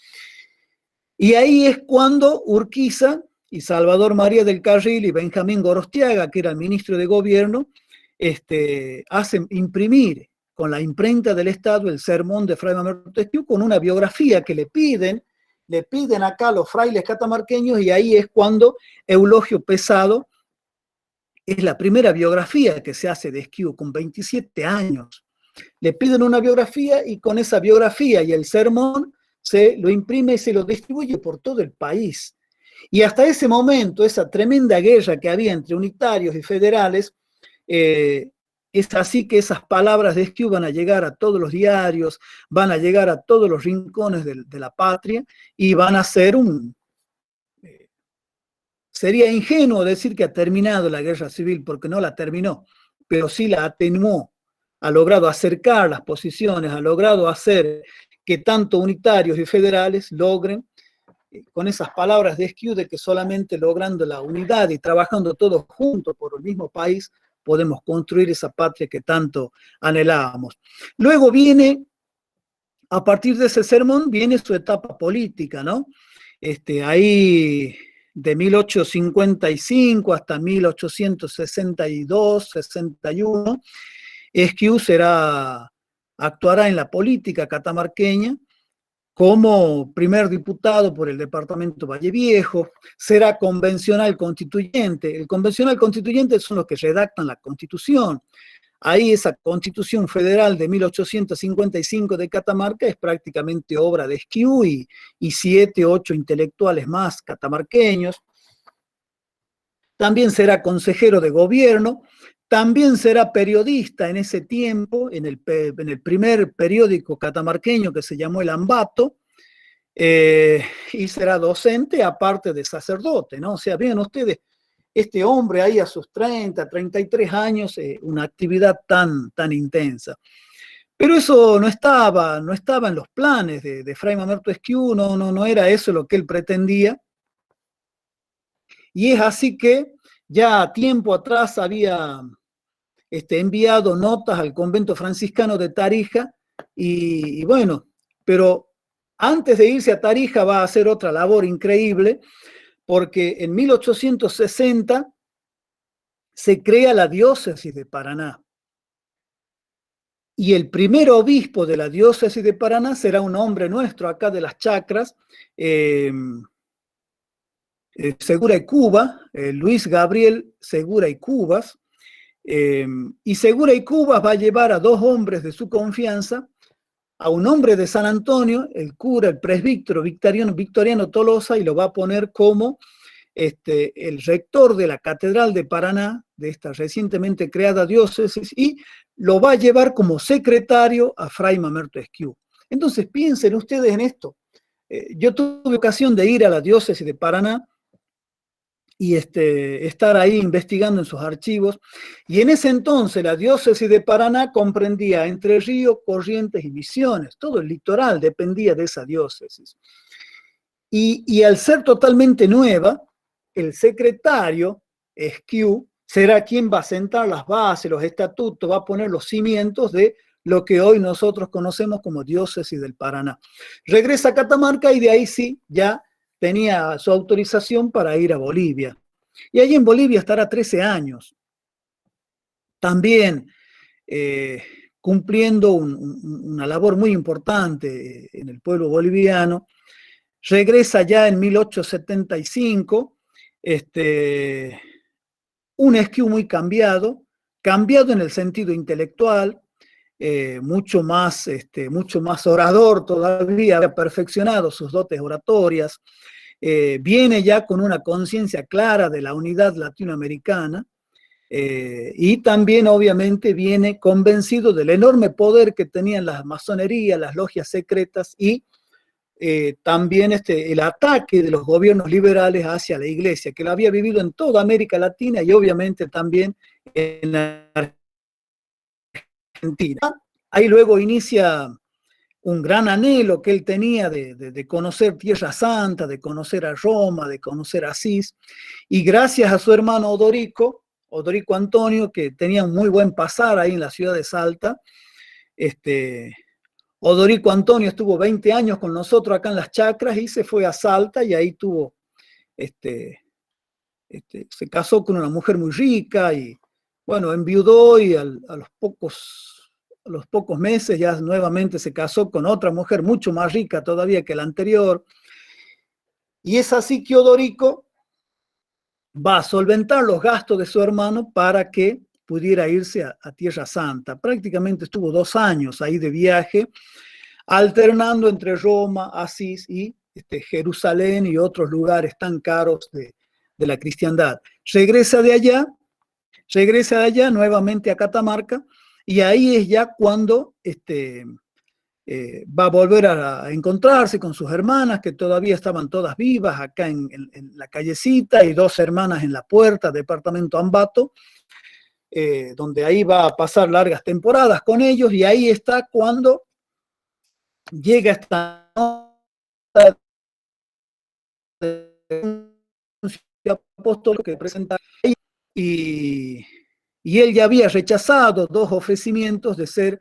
y ahí es cuando Urquiza y Salvador María del Carril y Benjamín Gorostiaga, que era el ministro de Gobierno, hacen imprimir con la imprenta del Estado el sermón de Fray Mamerto Esquiú con una biografía que le piden acá a los frailes catamarqueños, y ahí es cuando Eulogio Pesado es la primera biografía que se hace de Esquiú, con 27 años. Le piden una biografía y con esa biografía y el sermón se lo imprime y se lo distribuye por todo el país. Y hasta ese momento, esa tremenda guerra que había entre unitarios y federales, es así que esas palabras de Esquiú van a llegar a todos los diarios, van a llegar a todos los rincones de la patria y van a ser sería ingenuo decir que ha terminado la guerra civil, porque no la terminó, pero sí la atenuó, ha logrado acercar las posiciones, ha logrado hacer que tanto unitarios y federales logren, con esas palabras de Esquiú, de que solamente logrando la unidad y trabajando todos juntos por el mismo país, podemos construir esa patria que tanto anhelábamos. Luego viene, a partir de ese sermón, viene su etapa política, ¿no? Ahí de 1855 hasta 1862, 61, Esquiú actuará en la política catamarqueña como primer diputado por el departamento Valle Viejo, será convencional constituyente. El convencional constituyente son los que redactan la Constitución. Ahí esa Constitución Federal de 1855 de Catamarca es prácticamente obra de Esquiú y 7, 8 intelectuales más catamarqueños. También será consejero de gobierno, también será periodista en ese tiempo, en el primer periódico catamarqueño que se llamó El Ambato, y será docente aparte de sacerdote, ¿no? O sea, vean ustedes, este hombre ahí a sus 30, 33 años, una actividad tan intensa. Pero eso no estaba en los planes de Fray Mamerto Esquiú, no era eso lo que él pretendía. Y es así que ya tiempo atrás había enviado notas al convento franciscano de Tarija, y bueno, pero antes de irse a Tarija va a hacer otra labor increíble, porque en 1860 se crea la diócesis de Paraná. Y el primer obispo de la diócesis de Paraná será un hombre nuestro acá de las Chacras, Segura y Cuba, Luis Gabriel Segura y Cubas. Y Segura y Cubas va a llevar a dos hombres de su confianza, a un hombre de San Antonio, el cura, el presbítero Victoriano Tolosa, y lo va a poner como el rector de la Catedral de Paraná, de esta recientemente creada diócesis, y lo va a llevar como secretario a Fray Mamerto Esquiú. Entonces piensen ustedes en esto. Yo tuve ocasión de ir a la diócesis de Paraná, y estar ahí investigando en sus archivos. Y en ese entonces la diócesis de Paraná comprendía Entre Ríos, Corrientes y Misiones. Todo el litoral dependía de esa diócesis. Y al ser totalmente nueva, el secretario, Esquiú, será quien va a sentar las bases, los estatutos, va a poner los cimientos de lo que hoy nosotros conocemos como diócesis del Paraná. Regresa a Catamarca y de ahí sí, ya tenía su autorización para ir a Bolivia. Y allí en Bolivia estará 13 años. También cumpliendo una labor muy importante en el pueblo boliviano. Regresa ya en 1875, un Esquiú muy cambiado en el sentido intelectual, mucho más orador todavía, ha perfeccionado sus dotes oratorias, viene ya con una conciencia clara de la unidad latinoamericana, y también obviamente viene convencido del enorme poder que tenían las masonerías, las logias secretas y también el ataque de los gobiernos liberales hacia la iglesia, que lo había vivido en toda América Latina y obviamente también en Argentina. Ahí luego inicia un gran anhelo que él tenía de conocer Tierra Santa, de conocer a Roma, de conocer a Asís, y gracias a su hermano Odorico Antonio, que tenía un muy buen pasar ahí en la ciudad de Salta, Odorico Antonio estuvo 20 años con nosotros acá en las chacras y se fue a Salta y ahí tuvo, se casó con una mujer muy rica y, bueno, enviudó y a los pocos meses ya nuevamente se casó con otra mujer mucho más rica todavía que la anterior. Y es así que Odorico va a solventar los gastos de su hermano para que pudiera irse a Tierra Santa. Prácticamente estuvo 2 años ahí de viaje, alternando entre Roma, Asís y Jerusalén y otros lugares tan caros de la cristiandad. Regresa de allá nuevamente a Catamarca, y ahí es ya cuando va a volver a encontrarse con sus hermanas, que todavía estaban todas vivas acá en la callecita, y 2 hermanas en La Puerta, departamento Ambato, donde ahí va a pasar largas temporadas con ellos, y ahí está cuando llega esta nota de apóstol que presenta, y él ya había rechazado 2 ofrecimientos de ser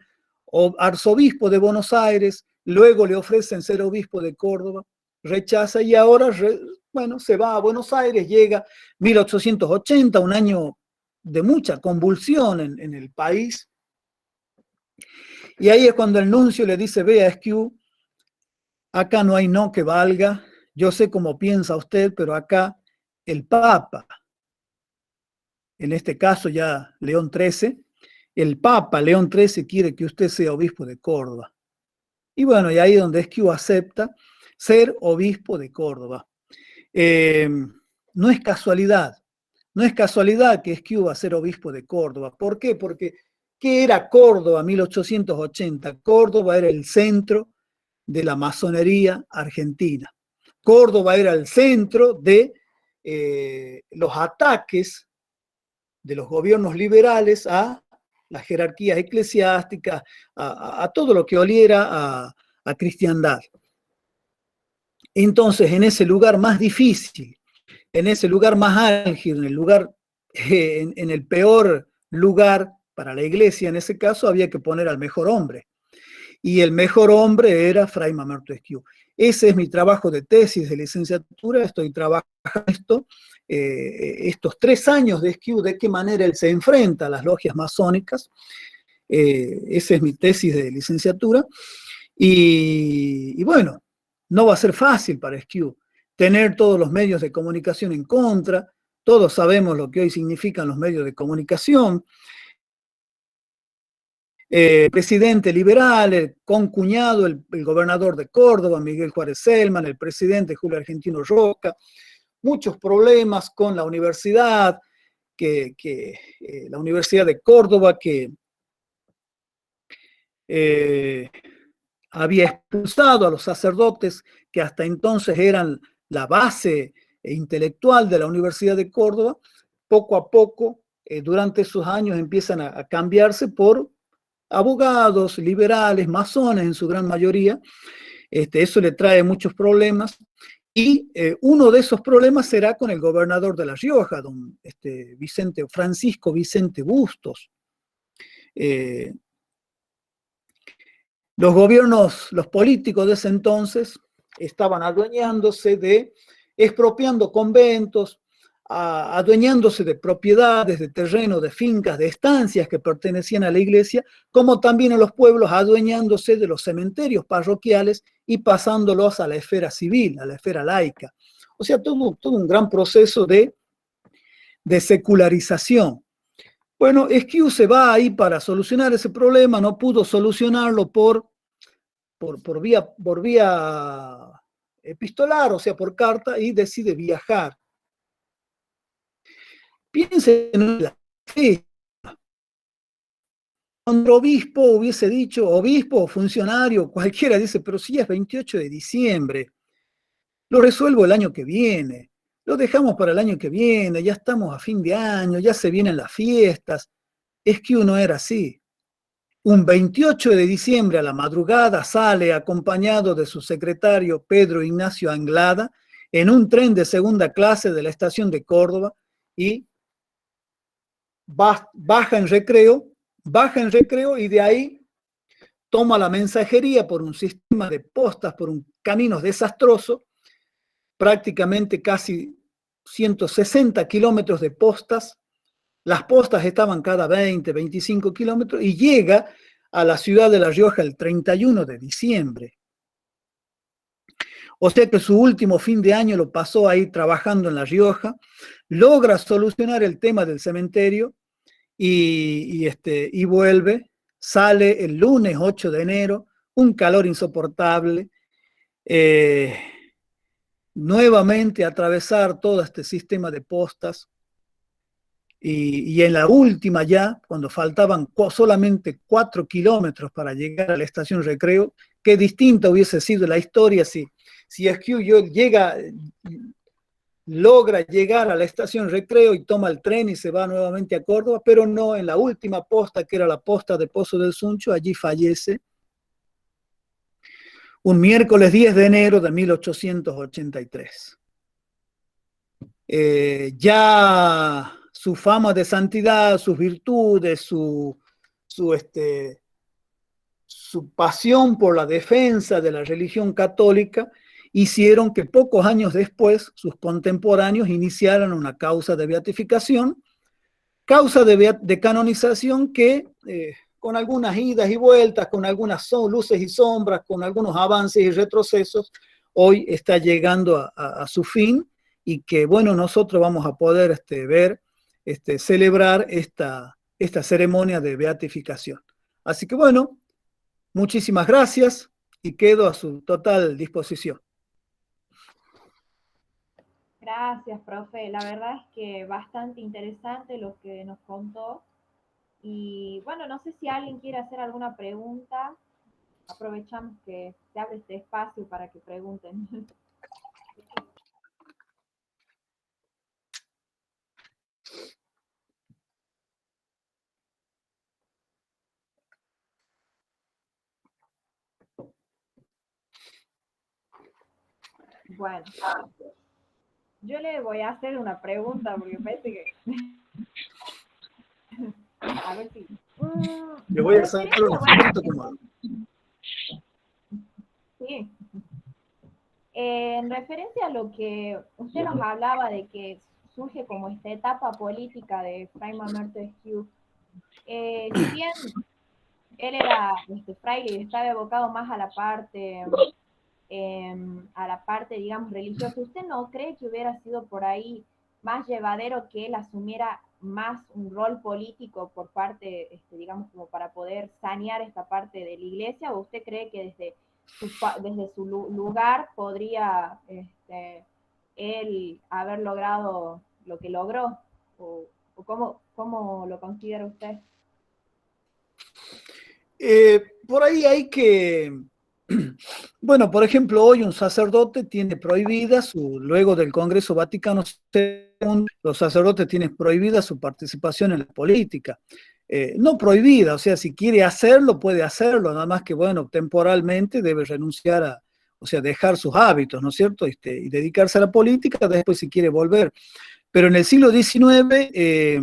arzobispo de Buenos Aires, luego le ofrecen ser obispo de Córdoba, rechaza y ahora, se va a Buenos Aires, llega 1880, un año de mucha convulsión en el país, y ahí es cuando el nuncio le dice: vea, Esquiú, acá no hay no que valga, yo sé cómo piensa usted, pero acá el Papa, en este caso ya León XIII, el Papa León XIII quiere que usted sea obispo de Córdoba. Y bueno, y ahí es donde Esquiú acepta ser obispo de Córdoba. No es casualidad que Esquiú va a ser obispo de Córdoba. ¿Por qué? Porque ¿qué era Córdoba en 1880? Córdoba era el centro de la masonería argentina. Córdoba era el centro de los ataques de los gobiernos liberales a las jerarquías eclesiásticas, a todo lo que oliera a cristiandad. Entonces, en ese lugar más difícil, en ese lugar más álgido, en el peor lugar para la iglesia, en ese caso, había que poner al mejor hombre. Y el mejor hombre era Fray Mamerto Esquiú. Ese es mi trabajo de tesis de licenciatura, estoy trabajando esto, estos 3 años de Esquiú, de qué manera él se enfrenta a las logias masónicas. Esa es mi tesis de licenciatura. Y bueno, no va a ser fácil para Esquiú tener todos los medios de comunicación en contra. Todos sabemos lo que hoy significan los medios de comunicación. Presidente liberal, el concuñado, el gobernador de Córdoba, Miguel Juárez Celman, el presidente Julio Argentino Roca, muchos problemas con la universidad, la Universidad de Córdoba, que había expulsado a los sacerdotes que hasta entonces eran la base intelectual de la Universidad de Córdoba, poco a poco, durante esos años empiezan a cambiarse por abogados, liberales, masones en su gran mayoría. Eso le trae muchos problemas. Y uno de esos problemas será con el gobernador de La Rioja, don Francisco Vicente Bustos. Los gobiernos, los políticos de ese entonces estaban adueñándose expropiando conventos, adueñándose de propiedades, de terrenos, de fincas, de estancias que pertenecían a la iglesia, como también en los pueblos adueñándose de los cementerios parroquiales y pasándolos a la esfera civil, a la esfera laica. O sea, todo un gran proceso de secularización. Bueno, Esquiu se va ahí para solucionar ese problema, no pudo solucionarlo por vía epistolar, o sea, por carta, y decide viajar. Piensen en la fecha. Cuando obispo hubiese dicho, obispo o funcionario, cualquiera dice, pero si es 28 de diciembre, lo resuelvo el año que viene, lo dejamos para el año que viene, ya estamos a fin de año, ya se vienen las fiestas. Esquiu no era así. Un 28 de diciembre a la madrugada sale acompañado de su secretario Pedro Ignacio Anglada en un tren de segunda clase de la estación de Córdoba y baja en Recreo y de ahí toma la mensajería por un sistema de postas, por un camino desastroso, prácticamente casi 160 kilómetros de postas. Las postas estaban cada 20, 25 kilómetros y llega a la ciudad de La Rioja el 31 de diciembre. O sea que su último fin de año lo pasó ahí trabajando en La Rioja, logra solucionar el tema del cementerio y vuelve, sale el lunes 8 de enero, un calor insoportable, nuevamente atravesar todo este sistema de postas, y en la última ya, cuando faltaban solamente 4 kilómetros para llegar a la estación Recreo, qué distinta hubiese sido la historia si Esquiu logra llegar a la estación Recreo y toma el tren y se va nuevamente a Córdoba, pero no, en la última posta, que era la posta de Pozo del Suncho, allí fallece un miércoles 10 de enero de 1883. Ya su fama de santidad, sus virtudes, su pasión por la defensa de la religión católica hicieron que pocos años después sus contemporáneos iniciaran una causa de beatificación, causa de canonización que con algunas idas y vueltas, con algunas luces y sombras, con algunos avances y retrocesos, hoy está llegando a su fin, y que, bueno, nosotros vamos a poder celebrar esta ceremonia de beatificación. Así que, bueno, muchísimas gracias y quedo a su total disposición. Gracias, profe. La verdad es que bastante interesante lo que nos contó. Y bueno, no sé si alguien quiere hacer alguna pregunta. Aprovechamos que se abre este espacio para que pregunten. Bueno, yo le voy a hacer una pregunta porque parece que... A ver si... Le voy a sacar una foto como... Sí. En referencia a lo que usted nos hablaba de que surge como esta etapa política de Fray Mamerto Esquiu, si bien él era fraile y estaba evocado más a la parte, digamos, religiosa, ¿usted no cree que hubiera sido por ahí más llevadero que él asumiera más un rol político por parte, digamos, como para poder sanear esta parte de la iglesia? ¿O usted cree que desde su lugar podría él haber logrado lo que logró? ¿O cómo lo considera usted? Por ahí hay que Bueno, por ejemplo, hoy un sacerdote tiene prohibida luego del Congreso Vaticano II, los sacerdotes tienen prohibida su participación en la política. No prohibida, o sea, si quiere hacerlo, puede hacerlo, nada más que, bueno, temporalmente debe renunciar o sea, dejar sus hábitos, ¿no es cierto? Y dedicarse a la política, después si quiere volver. Pero en el siglo XIX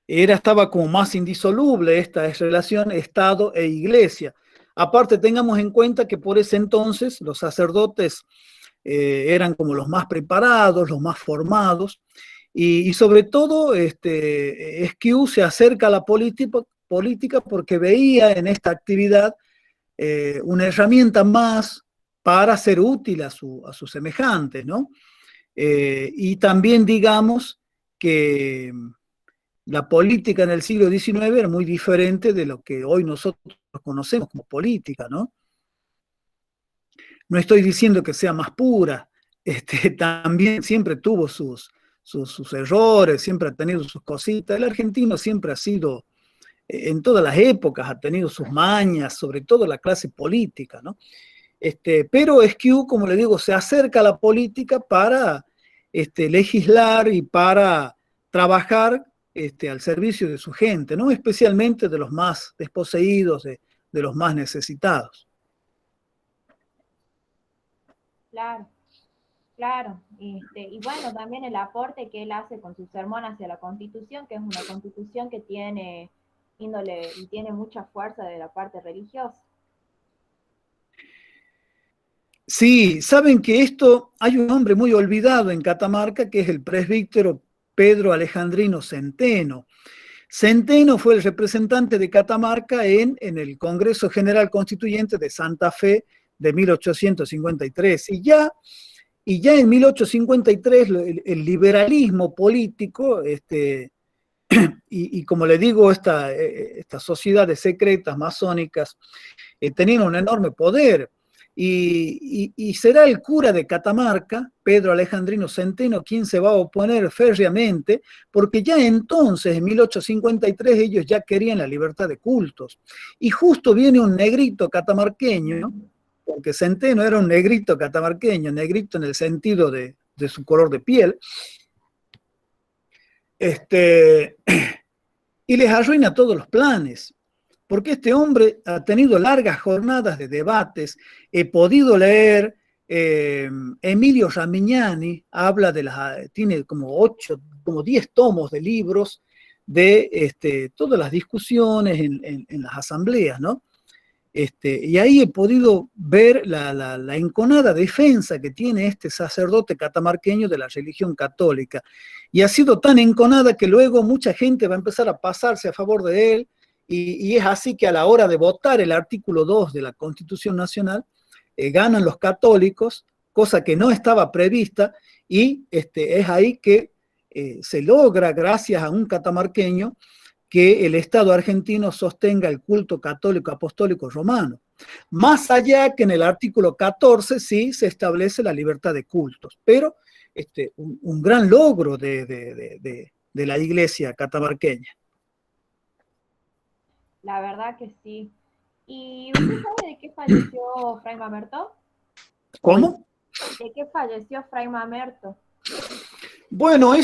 estaba como más indisoluble esta relación Estado e Iglesia. Aparte, tengamos en cuenta que por ese entonces los sacerdotes eran como los más preparados, los más formados, y sobre todo Esquiú se acerca a la política porque veía en esta actividad una herramienta más para ser útil a sus semejantes, ¿no? Y también digamos que la política en el siglo XIX era muy diferente de lo que hoy nosotros conocemos como política, ¿no? No estoy diciendo que sea más pura, también siempre tuvo sus errores, siempre ha tenido sus cositas. El argentino siempre ha sido, en todas las épocas, ha tenido sus mañas, sobre todo la clase política, ¿no? Pero Esquiú, como le digo, se acerca a la política para legislar y para trabajar al servicio de su gente, ¿no? Especialmente de los más desposeídos, de los más necesitados. Claro, claro. Y bueno, también el aporte que él hace con su sermón hacia la Constitución, que es una Constitución que tiene índole y tiene mucha fuerza de la parte religiosa. Sí, saben que hay un hombre muy olvidado en Catamarca, que es el presbítero Pedro Alejandrino Centeno. Centeno fue el representante de Catamarca en el Congreso General Constituyente de Santa Fe de 1853. Y ya en 1853 el liberalismo político, y como le digo, estas sociedades secretas masónicas tenían un enorme poder. Y será el cura de Catamarca, Pedro Alejandrino Centeno, quien se va a oponer férreamente, porque ya entonces, en 1853, ellos ya querían la libertad de cultos. Y justo viene un negrito catamarqueño, porque Centeno era un negrito catamarqueño, negrito en el sentido de su color de piel, y les arruina todos los planes. Porque este hombre ha tenido largas jornadas de debates. He podido leer, Emilio Ramignani habla tiene como 10 tomos de libros de todas las discusiones en las asambleas, ¿no? Y ahí he podido ver la enconada defensa que tiene este sacerdote catamarqueño de la religión católica. Y ha sido tan enconada que luego mucha gente va a empezar a pasarse a favor de él. Y es así que a la hora de votar el artículo 2 de la Constitución Nacional, ganan los católicos, cosa que no estaba prevista, y es ahí que se logra, gracias a un catamarqueño, que el Estado argentino sostenga el culto católico apostólico romano. Más allá que en el artículo 14 sí se establece la libertad de cultos, pero un gran logro de la iglesia catamarqueña. La verdad que sí. ¿Y usted sabe de qué falleció Fray Mamerto? ¿Cómo? ¿De qué falleció Fray Mamerto? Bueno,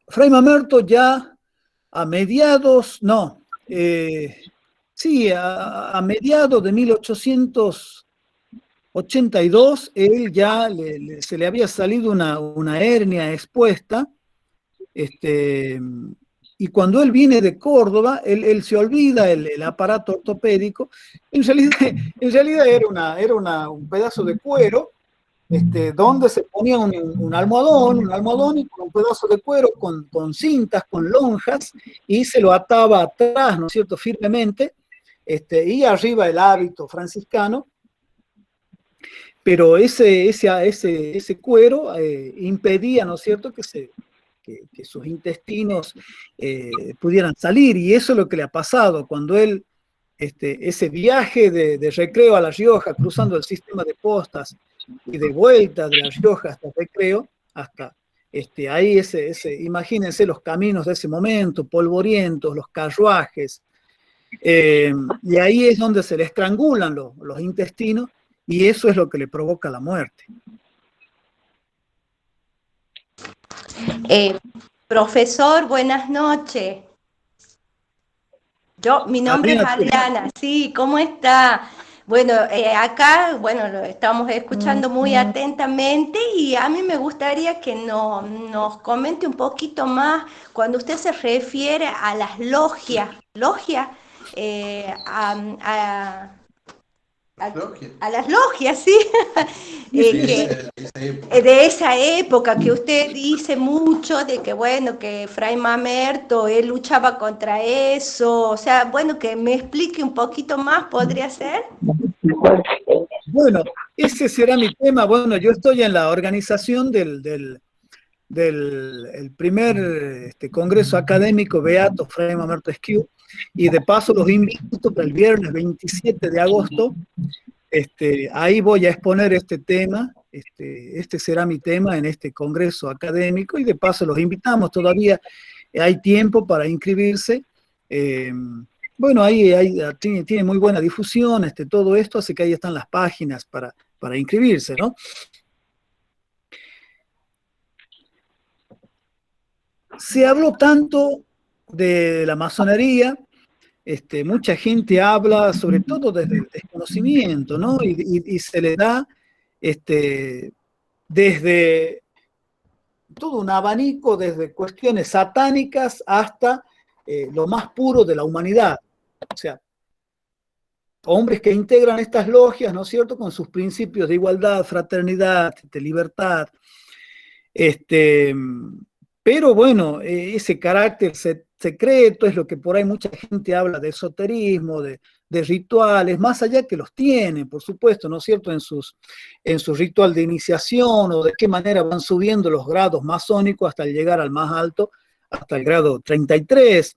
Fray Mamerto ya a mediados de 1882, él ya se le había salido una hernia expuesta, y cuando él viene de Córdoba, él se olvida el aparato ortopédico. En realidad era un pedazo de cuero, donde se ponía un almohadón y con un pedazo de cuero, con cintas, con lonjas, y se lo ataba atrás, ¿no es cierto?, firmemente, y arriba el hábito franciscano. Pero ese cuero impedía, ¿no es cierto?, que sus intestinos pudieran salir, y eso es lo que le ha pasado cuando él, ese viaje de recreo a La Rioja, cruzando el sistema de postas, y de vuelta de La Rioja hasta Recreo, hasta ahí imagínense los caminos de ese momento, polvorientos, los carruajes, Y ahí es donde se le estrangulan los intestinos y eso es lo que le provoca la muerte. Profesor, buenas noches. Mi nombre es Adriana, sí, ¿cómo está? Bueno, acá, bueno, lo estamos escuchando muy atentamente y a mí me gustaría que nos comente un poquito más cuando usted se refiere a las logias, a, a las logias, ¿sí? De esa época que usted dice mucho de que, bueno, que Fray Mamerto, él luchaba contra eso, o sea, bueno, que me explique un poquito más, ¿podría ser? Bueno, ese será mi tema. Bueno, yo estoy en la organización del primer congreso académico Beato Fray Mamerto Esquiu, y de paso los invito para el viernes 27 de agosto. Ahí voy a exponer este tema, este será mi tema en este congreso académico, y de paso los invitamos, todavía hay tiempo para inscribirse. Bueno, ahí tiene muy buena difusión todo esto, así que ahí están las páginas para inscribirse, ¿no? Se habló tanto de la masonería, mucha gente habla sobre todo desde el desconocimiento, ¿no? Y se le da desde todo un abanico, desde cuestiones satánicas hasta lo más puro de la humanidad. O sea, hombres que integran estas logias, ¿no es cierto?, con sus principios de igualdad, fraternidad, de libertad. Pero bueno, ese carácter secreto es lo que por ahí mucha gente habla de esoterismo, de rituales, más allá que los tienen, por supuesto, ¿no es cierto?, en su ritual de iniciación, o de qué manera van subiendo los grados masónicos hasta llegar al más alto, hasta el grado 33.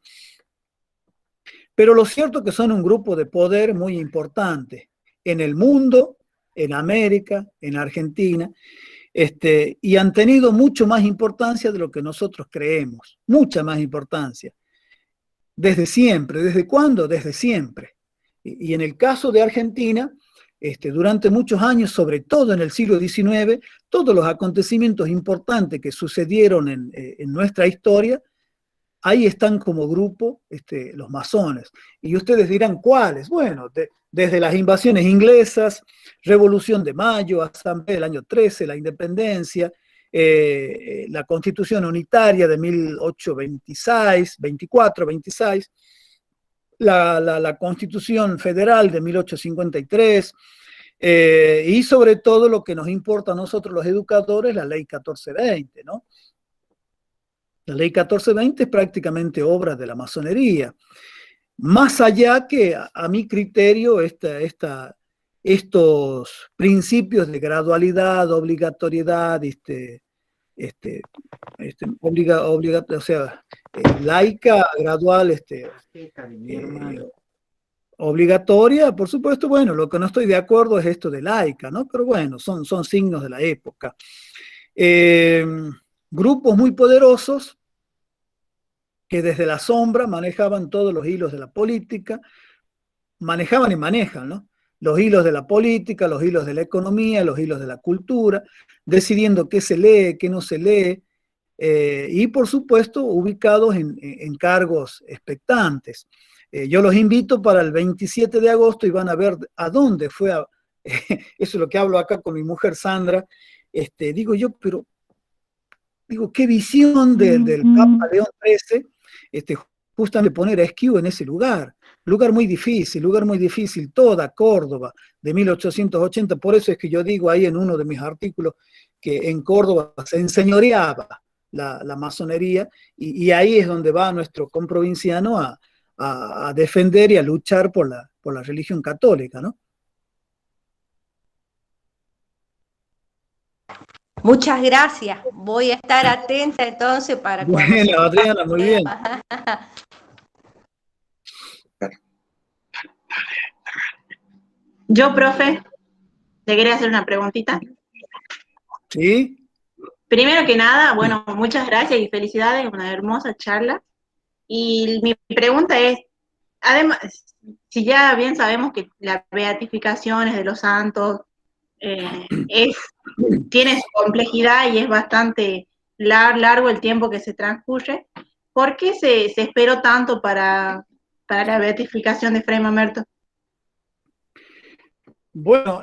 Pero lo cierto es que son un grupo de poder muy importante en el mundo, en América, en Argentina, y han tenido mucho más importancia de lo que nosotros creemos, mucha más importancia. Desde siempre. ¿Desde cuándo? Desde siempre. Y en el caso de Argentina, durante muchos años, sobre todo en el siglo XIX, todos los acontecimientos importantes que sucedieron en nuestra historia, ahí están como grupo los masones. Y ustedes dirán, ¿cuáles? Bueno, desde las invasiones inglesas, Revolución de Mayo, Asamblea del año 13, la independencia, la Constitución Unitaria de 1826, 24, 26, la Constitución Federal de 1853, y sobre todo lo que nos importa a nosotros los educadores, la Ley 1420, ¿no? La Ley 1420 es prácticamente obra de la masonería. Más allá que, a mi criterio, estos principios de gradualidad, obligatoriedad, o sea, laica, gradual, obligatoria, por supuesto. Bueno, lo que no estoy de acuerdo es esto de laica, ¿no? Pero bueno, son signos de la época. Grupos muy poderosos que desde la sombra manejaban todos los hilos de la política, manejaban y manejan, ¿no?, los hilos de la política, los hilos de la economía, los hilos de la cultura, decidiendo qué se lee, qué no se lee, y por supuesto ubicados en cargos expectantes. Yo los invito para el 27 de agosto y van a ver a dónde fue, eso es lo que hablo acá con mi mujer Sandra. Digo yo, pero qué visión del Papa León XIII, justamente poner a Esquiu en ese lugar muy difícil, toda Córdoba de 1880, por eso es que yo digo ahí en uno de mis artículos que en Córdoba se enseñoreaba la masonería, y ahí es donde va nuestro comprovinciano a defender y a luchar por la religión católica, ¿no? Muchas gracias. Voy a estar atenta entonces para cuando... Bueno, Adriana, muy bien. Yo, profe, le quería hacer una preguntita. Sí. Primero que nada, bueno, muchas gracias y felicidades, una hermosa charla. Y mi pregunta es, además, si ya bien sabemos que las beatificaciones de los santos tiene su complejidad y es bastante largo el tiempo que se transcurre, ¿por qué se esperó tanto para la beatificación de Fray Mamerto? Bueno,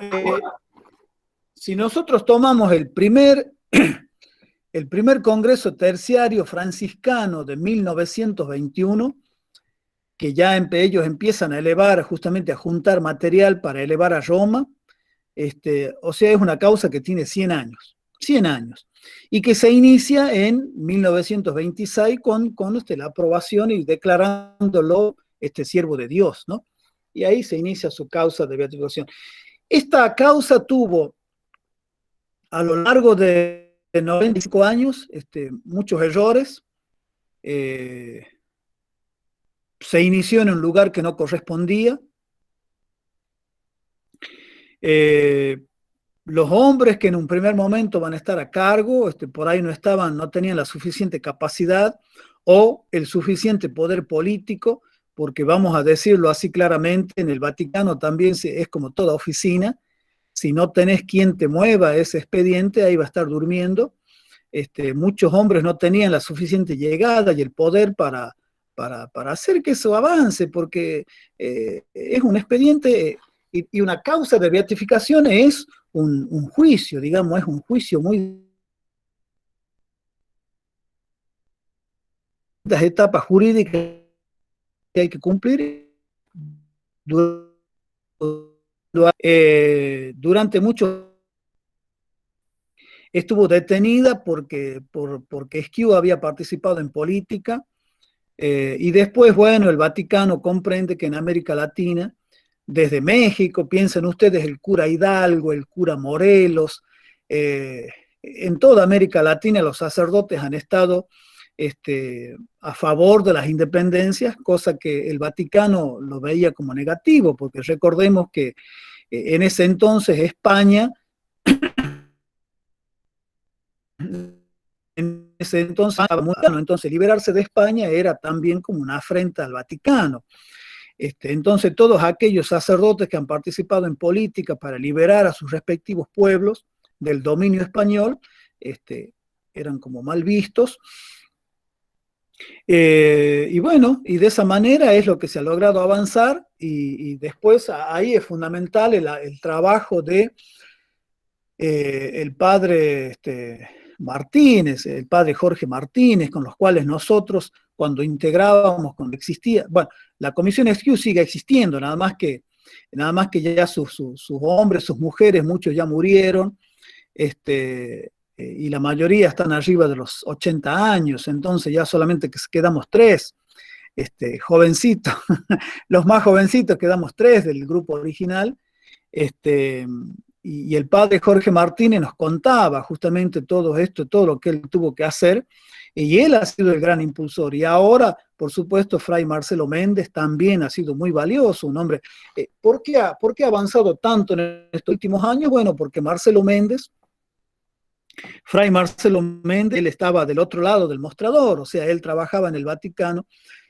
si nosotros tomamos el primer Congreso Terciario Franciscano de 1921, que ya ellos empiezan a elevar, justamente a juntar material para elevar a Roma, o sea, es una causa que tiene 100 años, y que se inicia en 1926 con la aprobación y declarándolo siervo de Dios, ¿no? Y ahí se inicia su causa de beatificación. Esta causa tuvo a lo largo de 95 años muchos errores. Se inició en un lugar que no correspondía. Los hombres que en un primer momento van a estar a cargo, por ahí no tenían la suficiente capacidad o el suficiente poder político, porque vamos a decirlo así claramente, en el Vaticano también es como toda oficina. Si no tenés quien te mueva ese expediente, ahí va a estar durmiendo. Muchos hombres no tenían la suficiente llegada y el poder para hacer que eso avance, porque es un expediente y una causa de beatificación es un juicio, digamos, es un juicio muy... las etapas jurídicas que hay que cumplir durante mucho estuvo detenida porque Esquiu había participado en política, y después, bueno, el Vaticano comprende que en América Latina, desde México, piensen ustedes el cura Hidalgo, el cura Morelos, en toda América Latina los sacerdotes han estado a favor de las independencias, cosa que el Vaticano lo veía como negativo, porque recordemos que en ese entonces España, entonces liberarse de España era también como una afrenta al Vaticano. Entonces todos aquellos sacerdotes que han participado en política para liberar a sus respectivos pueblos del dominio español, eran como mal vistos. Y bueno, y de esa manera es lo que se ha logrado avanzar, y después ahí es fundamental el trabajo de el padre Martínez, el padre Jorge Martínez, con los cuales nosotros cuando integrábamos, cuando existía, bueno, la Comisión Esquiu sigue existiendo, nada más que ya sus hombres, sus mujeres, muchos ya murieron, y la mayoría están arriba de los 80 años, entonces ya solamente quedamos 3, jovencitos, los más jovencitos quedamos 3 del grupo original, y el padre Jorge Martínez nos contaba justamente todo esto, todo lo que él tuvo que hacer, y él ha sido el gran impulsor. Y ahora, por supuesto, Fray Marcelo Méndez también ha sido muy valioso, un hombre. ¿Por qué ha avanzado tanto en estos últimos años? Bueno, porque Fray Marcelo Méndez, él estaba del otro lado del mostrador, o sea, él trabajaba en el Vaticano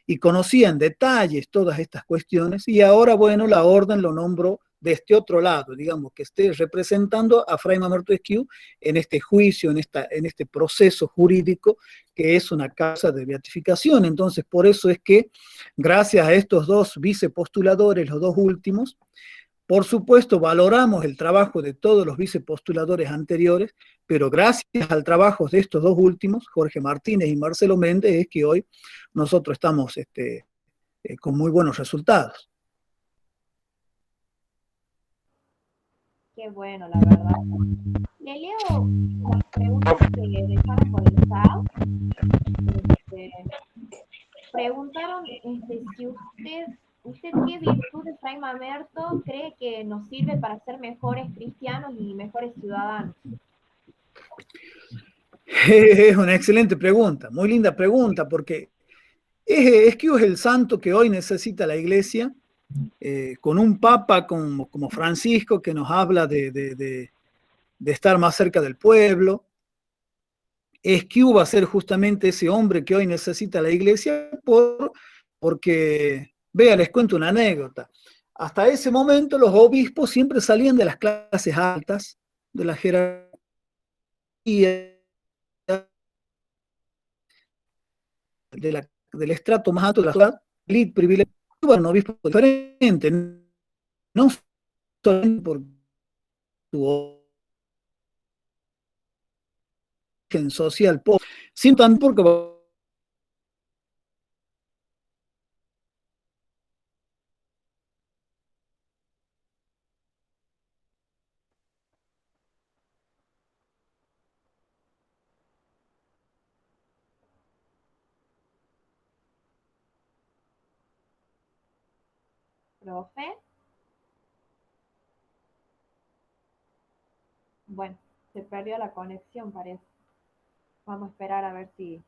y conocía en detalles todas estas cuestiones, y ahora, bueno, la orden lo nombró de este otro lado, digamos, que esté representando a Fray Mamerto Esquiu en este juicio, en este proceso jurídico que es una causa de beatificación. Entonces, por eso es que, gracias a estos 2 vicepostuladores, los 2 últimos, por supuesto, valoramos el trabajo de todos los vicepostuladores anteriores, pero gracias al trabajo de estos 2 últimos, Jorge Martínez y Marcelo Méndez, es que hoy nosotros estamos con muy buenos resultados. Qué bueno, la verdad. Le leo las preguntas que dejaron por el chat. Preguntaron si usted qué virtud de Fray Mamerto cree que nos sirve para ser mejores cristianos y mejores ciudadanos. Es una excelente pregunta, muy linda pregunta, porque Esquiu es el santo que hoy necesita la Iglesia, con un papa como Francisco, que nos habla de estar más cerca del pueblo. Esquiu va a ser justamente ese hombre que hoy necesita la Iglesia, porque Vea, les cuento una anécdota. Hasta ese momento los obispos siempre salían de las clases altas, de la jerarquía, del estrato más alto de la ciudad, elite privilegiada, bueno, un obispo diferente, no solamente por su origen social pobre, sino también porque Profe. Bueno, se perdió la conexión, parece. Vamos a esperar a ver si...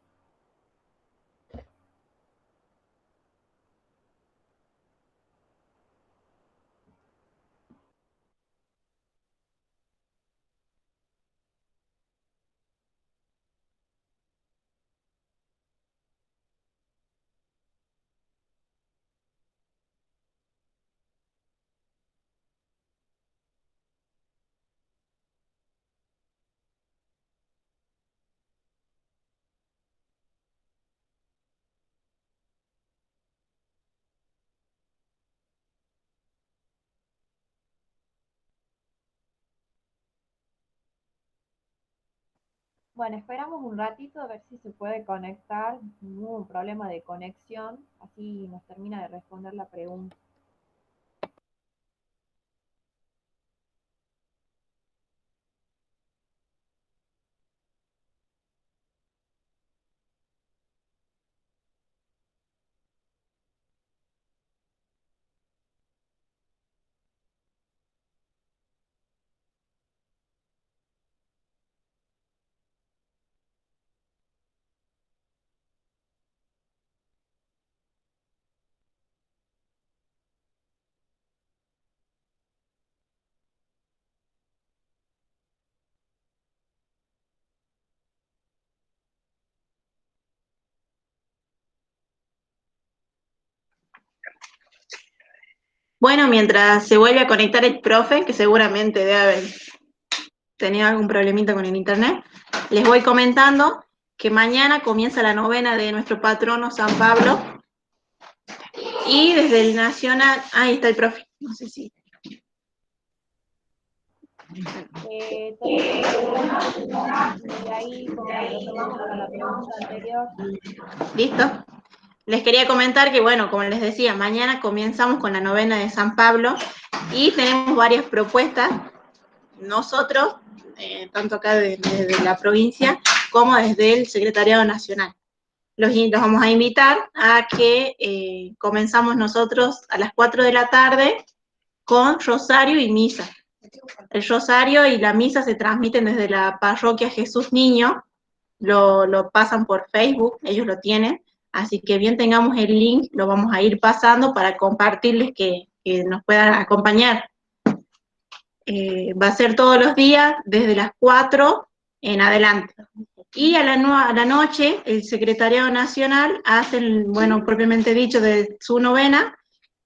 Bueno, esperamos un ratito a ver si se puede conectar. Hubo un problema de conexión, así nos termina de responder la pregunta. Bueno, mientras se vuelve a conectar el profe, que seguramente debe haber tenido algún problemita con el internet, les voy comentando que mañana comienza la novena de nuestro patrono San Pablo y desde el Nacional, ahí está el profe, no sé si... Tenemos problemas y ahí como retomamos con la pregunta anterior. ¿Listo? Les quería comentar que, bueno, como les decía, mañana comenzamos con la novena de San Pablo y tenemos varias propuestas, nosotros, tanto acá desde la provincia como desde el Secretariado Nacional. Los vamos a invitar a que comenzamos nosotros a las 4 de la tarde con rosario y misa. El rosario y la misa se transmiten desde la parroquia Jesús Niño, lo pasan por Facebook, ellos lo tienen, así que bien tengamos el link, lo vamos a ir pasando para compartirles que nos puedan acompañar. Va a ser todos los días desde las 4 en adelante. Y a la noche, el Secretariado Nacional hace, bueno, propiamente dicho, de su novena,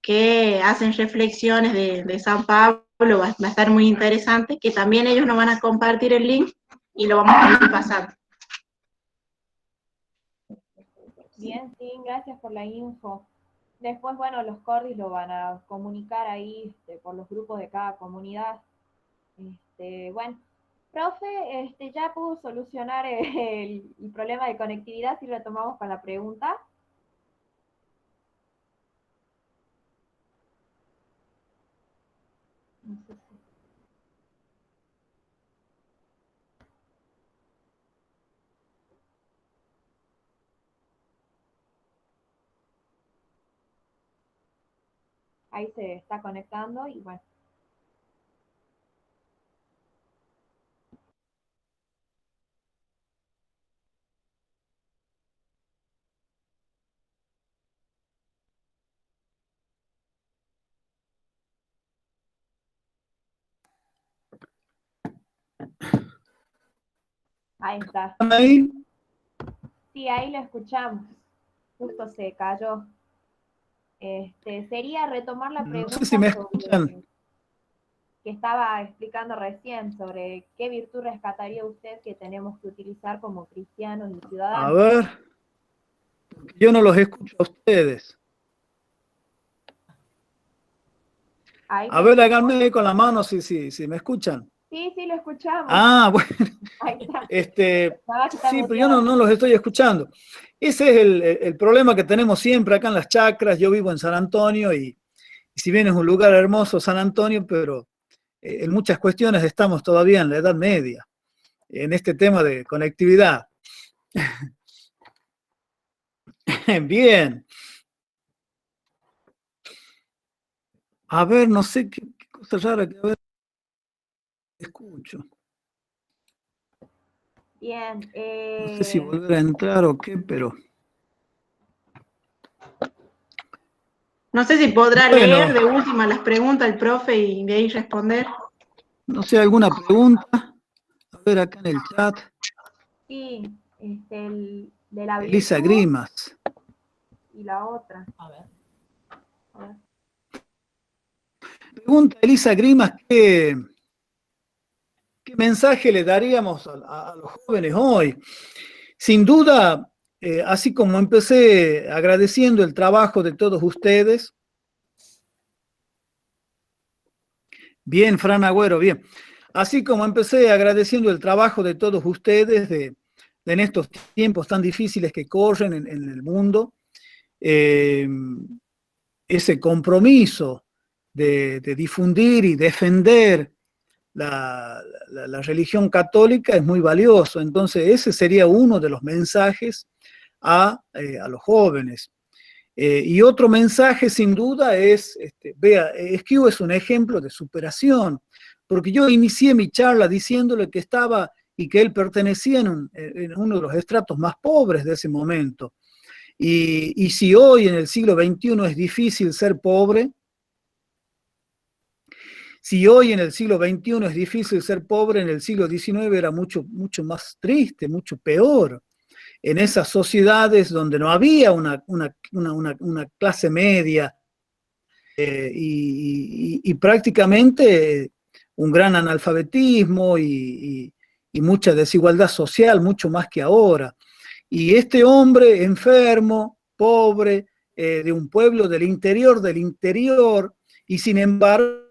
que hacen reflexiones de San Pablo, va a estar muy interesante, que también ellos nos van a compartir el link y lo vamos a ir pasando. Bien, sí, gracias por la info. Después, bueno, los cordis lo van a comunicar ahí por los grupos de cada comunidad. Bueno, profe, ya pudo solucionar el problema de conectividad si retomamos con la pregunta. No sé si... Ahí se está conectando y bueno. Ahí está. ahí, Sí, ahí lo escuchamos. Justo se cayó. sería retomar la No pregunta sé si me sobre escuchan. que estaba explicando recién, sobre qué virtud rescataría usted que tenemos que utilizar como cristianos y A ciudadanos. ver, yo no los escucho a ustedes. Ahí A me ver, escuchó. háganme con la mano si me escuchan. Sí, sí, lo escuchamos. Ah, bueno, Ahí está. Nada más que está sí, pero yo muteado. no los estoy escuchando. Ese es el problema que tenemos siempre acá en las chacras. Yo vivo en San Antonio y si bien es un lugar hermoso San Antonio, pero en muchas cuestiones estamos todavía en la Edad Media, en este tema de conectividad. Bien. A ver, no sé qué cosa rara que a ver, escucho. Bien. No sé si volver a entrar o qué, pero... No sé si podrá Bueno, leer de última las preguntas del profe y de ahí responder. no sé, ¿alguna pregunta? A ver, acá en el chat. Sí, de la Elisa virtud Grimas. y la otra. A ver. A ver. Pregunta Elisa Grimas, ¿qué mensaje le daríamos a los jóvenes hoy? Sin duda, así como empecé agradeciendo el trabajo de todos ustedes. Bien, Fran Agüero, bien. Así como empecé agradeciendo el trabajo de todos ustedes en estos tiempos tan difíciles que corren en el mundo, ese compromiso de difundir y defender la religión católica es muy valioso. Entonces, ese sería uno de los mensajes a los jóvenes. Y otro mensaje, sin duda, es, vea, Esquiu es un ejemplo de superación, porque yo inicié mi charla diciéndole que estaba y que él pertenecía en uno de los estratos más pobres de ese momento. Y si hoy en el siglo XXI es difícil ser pobre, si hoy en el siglo XXI es difícil ser pobre, en el siglo XIX era mucho, mucho más triste, mucho peor. En esas sociedades donde no había una clase media y prácticamente un gran analfabetismo y mucha desigualdad social, mucho más que ahora. Y este hombre enfermo, pobre, de un pueblo del interior, y sin embargo,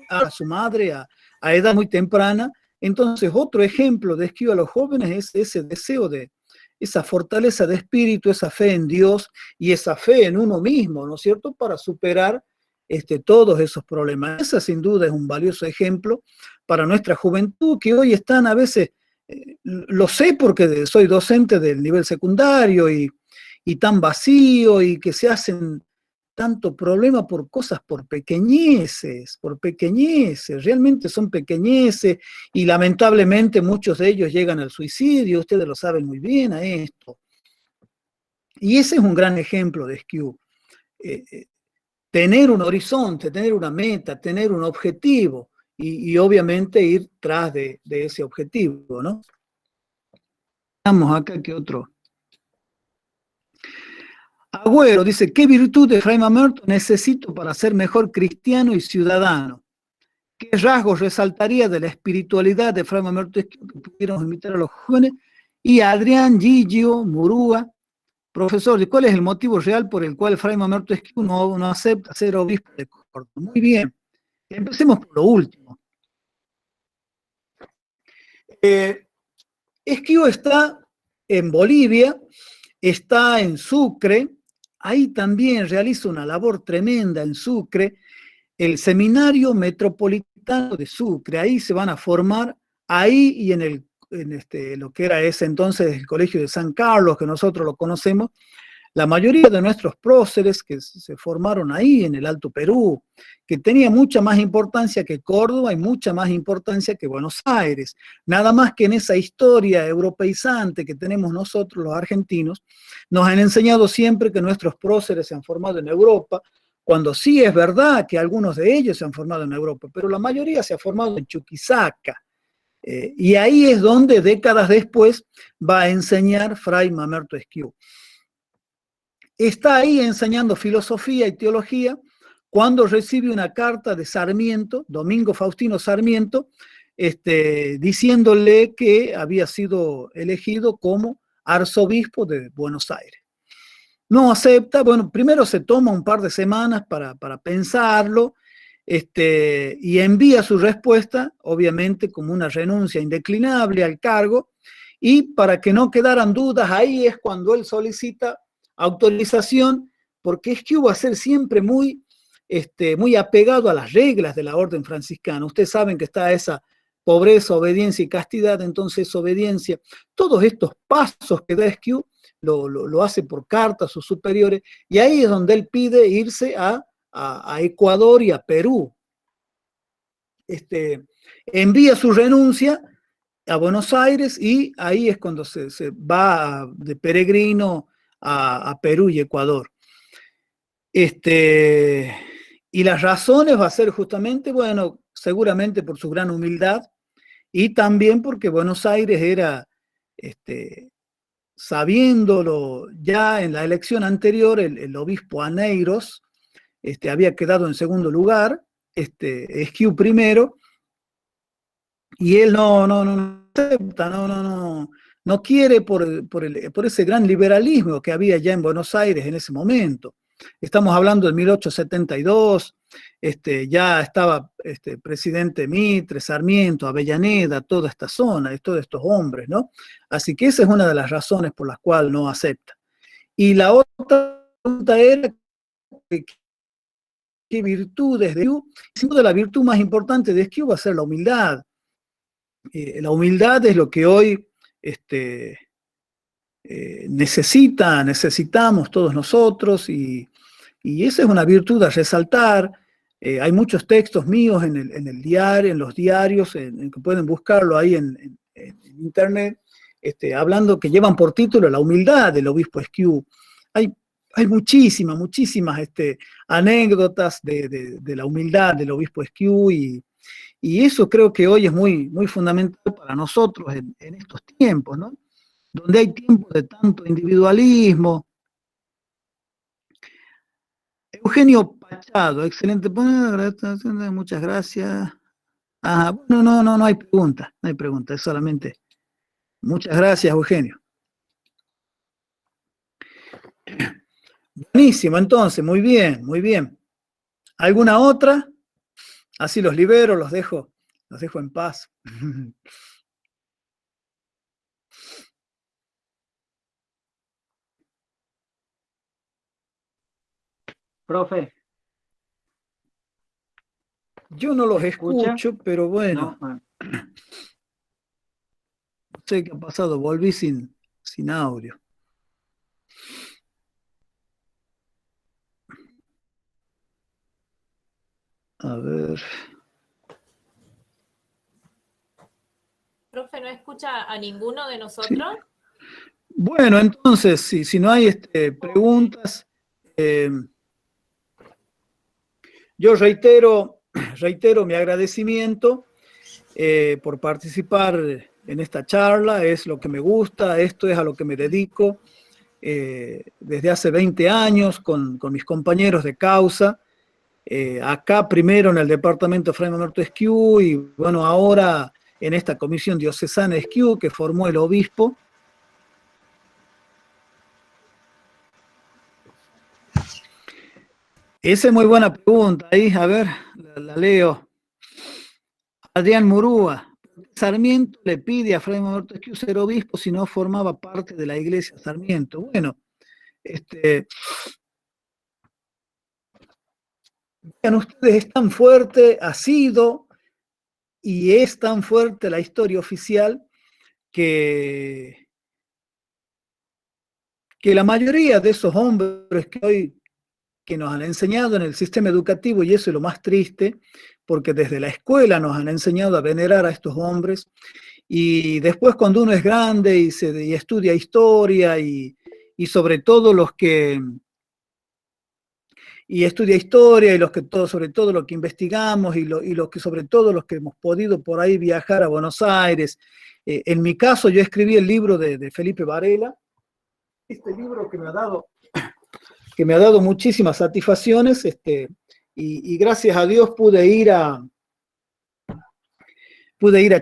a su madre a edad muy temprana. Entonces, otro ejemplo de Esquiu a los jóvenes es ese deseo de, esa fortaleza de espíritu, esa fe en Dios y esa fe en uno mismo, ¿no es cierto?, para superar todos esos problemas. Esa sin duda es un valioso ejemplo para nuestra juventud, que hoy están a veces, lo sé porque soy docente del nivel secundario y tan vacío y que se hacen tanto problema por cosas, por pequeñeces, realmente son pequeñeces y lamentablemente muchos de ellos llegan al suicidio, ustedes lo saben muy bien a esto. Y ese es un gran ejemplo de Esquiu. Tener un horizonte, tener una meta, tener un objetivo y obviamente ir tras de ese objetivo, ¿no? Veamos acá que otro. Agüero dice, ¿qué virtud de Fray Mamerto necesito para ser mejor cristiano y ciudadano? ¿Qué rasgos resaltaría de la espiritualidad de Fray Mamerto que pudiéramos invitar a los jóvenes? Y Adrián Gigio Murúa, profesor, ¿cuál es el motivo real por el cual Fray Mamerto Esquiu no acepta ser obispo de Córdoba? Muy bien, empecemos por lo último. Esquiu está en Bolivia, está en Sucre, ahí también realiza una labor tremenda en Sucre, el Seminario Metropolitano de Sucre, ahí se van a formar, ahí y en lo que era ese entonces el Colegio de San Carlos, que nosotros lo conocemos, la mayoría de nuestros próceres que se formaron ahí en el Alto Perú, que tenía mucha más importancia que Córdoba y mucha más importancia que Buenos Aires. Nada más que en esa historia europeizante que tenemos nosotros los argentinos, nos han enseñado siempre que nuestros próceres se han formado en Europa, cuando sí es verdad que algunos de ellos se han formado en Europa, pero la mayoría se ha formado en Chuquisaca. Y ahí es donde décadas después va a enseñar Fray Mamerto Esquiu. está ahí enseñando filosofía y teología cuando recibe una carta de Sarmiento, Domingo Faustino Sarmiento, diciéndole que había sido elegido como arzobispo de Buenos Aires. No acepta, bueno, primero se toma un par de semanas para pensarlo, y envía su respuesta, obviamente como una renuncia indeclinable al cargo, y para que no quedaran dudas, ahí es cuando él solicita autorización, porque Esquiú va a ser siempre muy apegado a las reglas de la orden franciscana. Ustedes saben que está esa pobreza, obediencia y castidad, entonces obediencia. Todos estos pasos que da Esquiú lo hace por carta a sus superiores, y ahí es donde él pide irse a Ecuador y a Perú. Envía su renuncia a Buenos Aires y ahí es cuando se va de peregrino a Perú y Ecuador. Y las razones va a ser justamente, bueno, seguramente por su gran humildad y también porque Buenos Aires era, sabiéndolo ya en la elección anterior, el obispo Aneiros había quedado en segundo lugar, Esquiú primero, y él no acepta, no quiere por ese gran liberalismo que había ya en Buenos Aires en ese momento. Estamos hablando de 1872, ya estaba presidente Mitre, Sarmiento, Avellaneda, toda esta zona, todos estos hombres, ¿no? Así que esa es una de las razones por las cuales no acepta. Y la otra pregunta era qué virtudes de Esquiú. Sin duda la virtud más importante de Esquiú va a ser la humildad. La humildad es lo que hoy necesitamos todos nosotros, y esa es una virtud a resaltar. Hay muchos textos míos en el diario, en los diarios, que pueden buscarlo ahí en internet, hablando, que llevan por título la humildad del obispo Esquiú. Hay muchísimas anécdotas de la humildad del obispo Esquiú, y eso creo que hoy es muy, muy fundamental para nosotros en estos tiempos, ¿no? Donde hay tiempos de tanto individualismo. Eugenio Pachado, excelente. Muchas gracias. Bueno, no hay pregunta, es solamente. Muchas gracias, Eugenio. Buenísimo, entonces, muy bien, muy bien. ¿Alguna otra? Así los libero, los dejo en paz. Profe. Yo no los escucho, pero bueno. No sé qué ha pasado, volví sin audio. A ver. Profe, ¿no escucha a ninguno de nosotros? Sí. Bueno, entonces, si no hay preguntas, yo reitero mi agradecimiento por participar en esta charla. Es lo que me gusta, esto es a lo que me dedico desde hace 20 años con mis compañeros de causa. Acá primero en el departamento Fray Mamerto Esquiú, y bueno, ahora en esta comisión diocesana Esquiú que formó el obispo. Esa es muy buena pregunta, ahí, a ver, la leo. Adrián Murúa. Sarmiento le pide a Fray Mamerto Esquiú ser obispo si no formaba parte de la iglesia Sarmiento. Bueno, vean ustedes, es tan fuerte, ha sido y es tan fuerte la historia oficial que la mayoría de esos hombres que nos han enseñado en el sistema educativo, y eso es lo más triste, porque desde la escuela nos han enseñado a venerar a estos hombres, y después cuando uno es grande y estudia historia, y sobre todo sobre todo lo que investigamos, y los que sobre todo los que hemos podido por ahí viajar a Buenos Aires. En mi caso yo escribí el libro de Felipe Varela, este libro que me ha dado que me ha dado muchísimas satisfacciones, y gracias a Dios pude ir a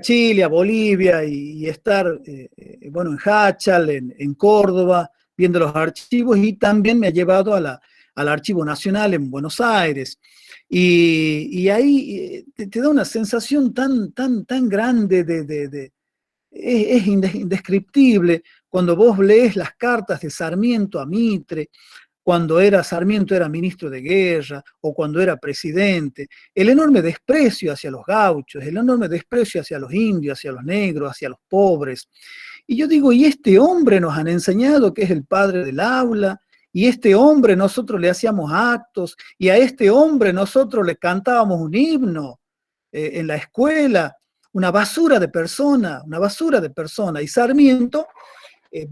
Chile, a Bolivia y estar, bueno, en Háchal, en Córdoba, viendo los archivos, y también me ha llevado al Archivo Nacional en Buenos Aires. Y ahí te da una sensación tan grande es indescriptible cuando vos lees las cartas de Sarmiento a Mitre, cuando Sarmiento era ministro de guerra o cuando era presidente, el enorme desprecio hacia los gauchos, el enorme desprecio hacia los indios, hacia los negros, hacia los pobres. Y yo digo, y este hombre nos han enseñado que es el padre del aula, y este hombre nosotros le hacíamos actos, y a este hombre nosotros le cantábamos un himno en la escuela, una basura de persona, y Sarmiento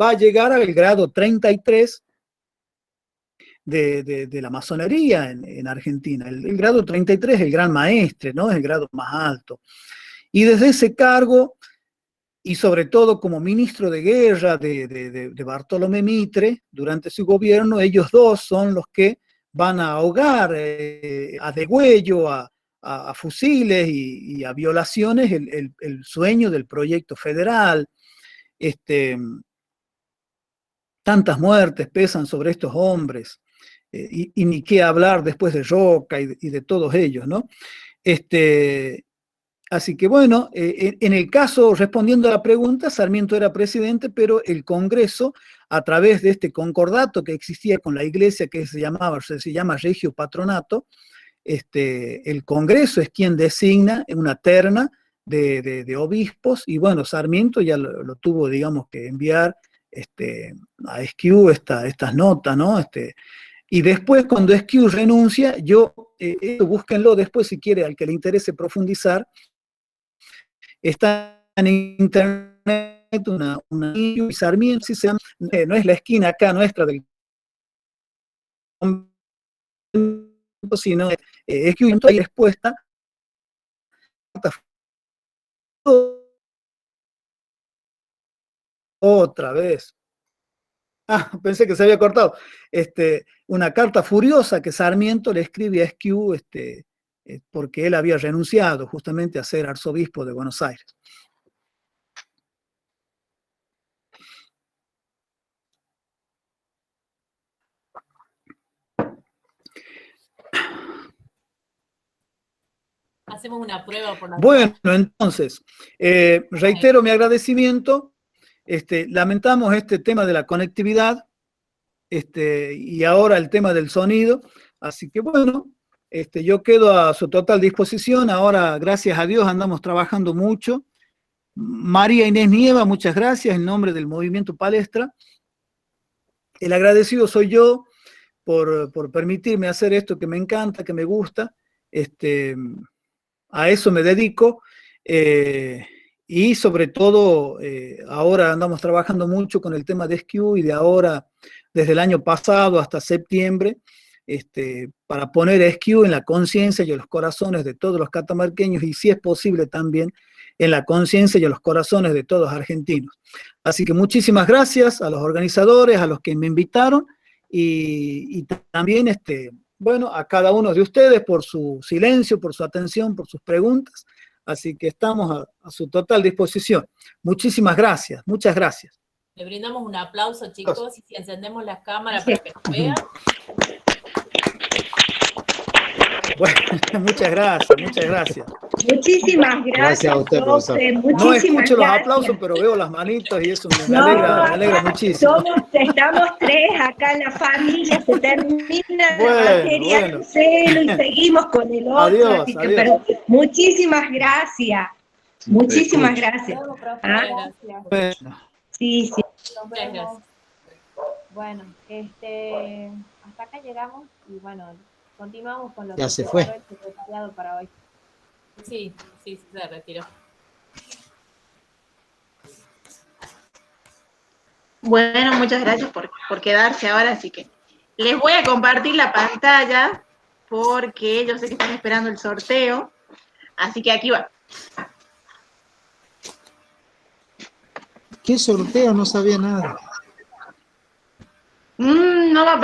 va a llegar al grado 33 de la masonería en Argentina. El grado 33 es el gran maestre, ¿no? Es el grado más alto. Y desde ese cargo, y sobre todo como ministro de guerra de Bartolomé Mitre, durante su gobierno, ellos dos son los que van a ahogar a degüello, a fusiles y a violaciones el sueño del proyecto federal. Tantas muertes pesan sobre estos hombres, y ni qué hablar después de Roca y de todos ellos, ¿no? Así que bueno, en el caso, respondiendo a la pregunta, Sarmiento era presidente, pero el Congreso, a través de este concordato que existía con la Iglesia, que se llama Regio Patronato, el Congreso es quien designa una terna de obispos, y bueno, Sarmiento ya lo tuvo, digamos, que enviar a Esquiú estas notas, ¿no? Y después, cuando Esquiú renuncia, búsquenlo después si quiere, al que le interese profundizar, está en internet y Sarmiento, no es la esquina acá nuestra del sino Esquiú hay respuesta otra vez. Pensé que se había cortado. Una carta furiosa que Sarmiento le escribe a Esquiú, porque él había renunciado justamente a ser arzobispo de Buenos Aires. Hacemos una prueba por la Bueno, entonces, reitero mi agradecimiento. Lamentamos este tema de la conectividad, y ahora el tema del sonido. Así que bueno, yo quedo a su total disposición. Ahora, gracias a Dios, andamos trabajando mucho. María Inés Nieva, muchas gracias en nombre del Movimiento Palestra. El agradecido soy yo por permitirme hacer esto que me encanta, que me gusta. A eso me dedico. Y sobre todo, ahora andamos trabajando mucho con el tema de Esquiú, y de ahora, desde el año pasado hasta septiembre, para poner a Esquiú en la conciencia y en los corazones de todos los catamarqueños, y si es posible también en la conciencia y en los corazones de todos los argentinos. Así que muchísimas gracias a los organizadores, a los que me invitaron, y también bueno, a cada uno de ustedes por su silencio, por su atención, por sus preguntas. Así que estamos a su total disposición. Muchísimas gracias, muchas gracias. Le brindamos un aplauso, chicos, y si encendemos las cámaras para que nos vean. Bueno, muchas gracias, muchas gracias. Muchísimas gracias a usted, profesor. No escucho los aplausos, pero veo las manitos y eso me alegra muchísimo. Estamos tres acá en la familia, se termina la materia del celo y seguimos con el otro. Adiós, así que, adiós. pero muchísimas gracias. Muchísimas gracias. Gracias. Bueno. Sí, sí. Nos vemos. Bueno, hasta acá llegamos y bueno, continuamos con lo Ya que se fue. el secretariado para hoy. Sí, se retiró. Bueno, muchas gracias por quedarse ahora, así que les voy a compartir la pantalla porque yo sé que están esperando el sorteo, así que aquí va. ¿Qué sorteo? No sabía nada. No va a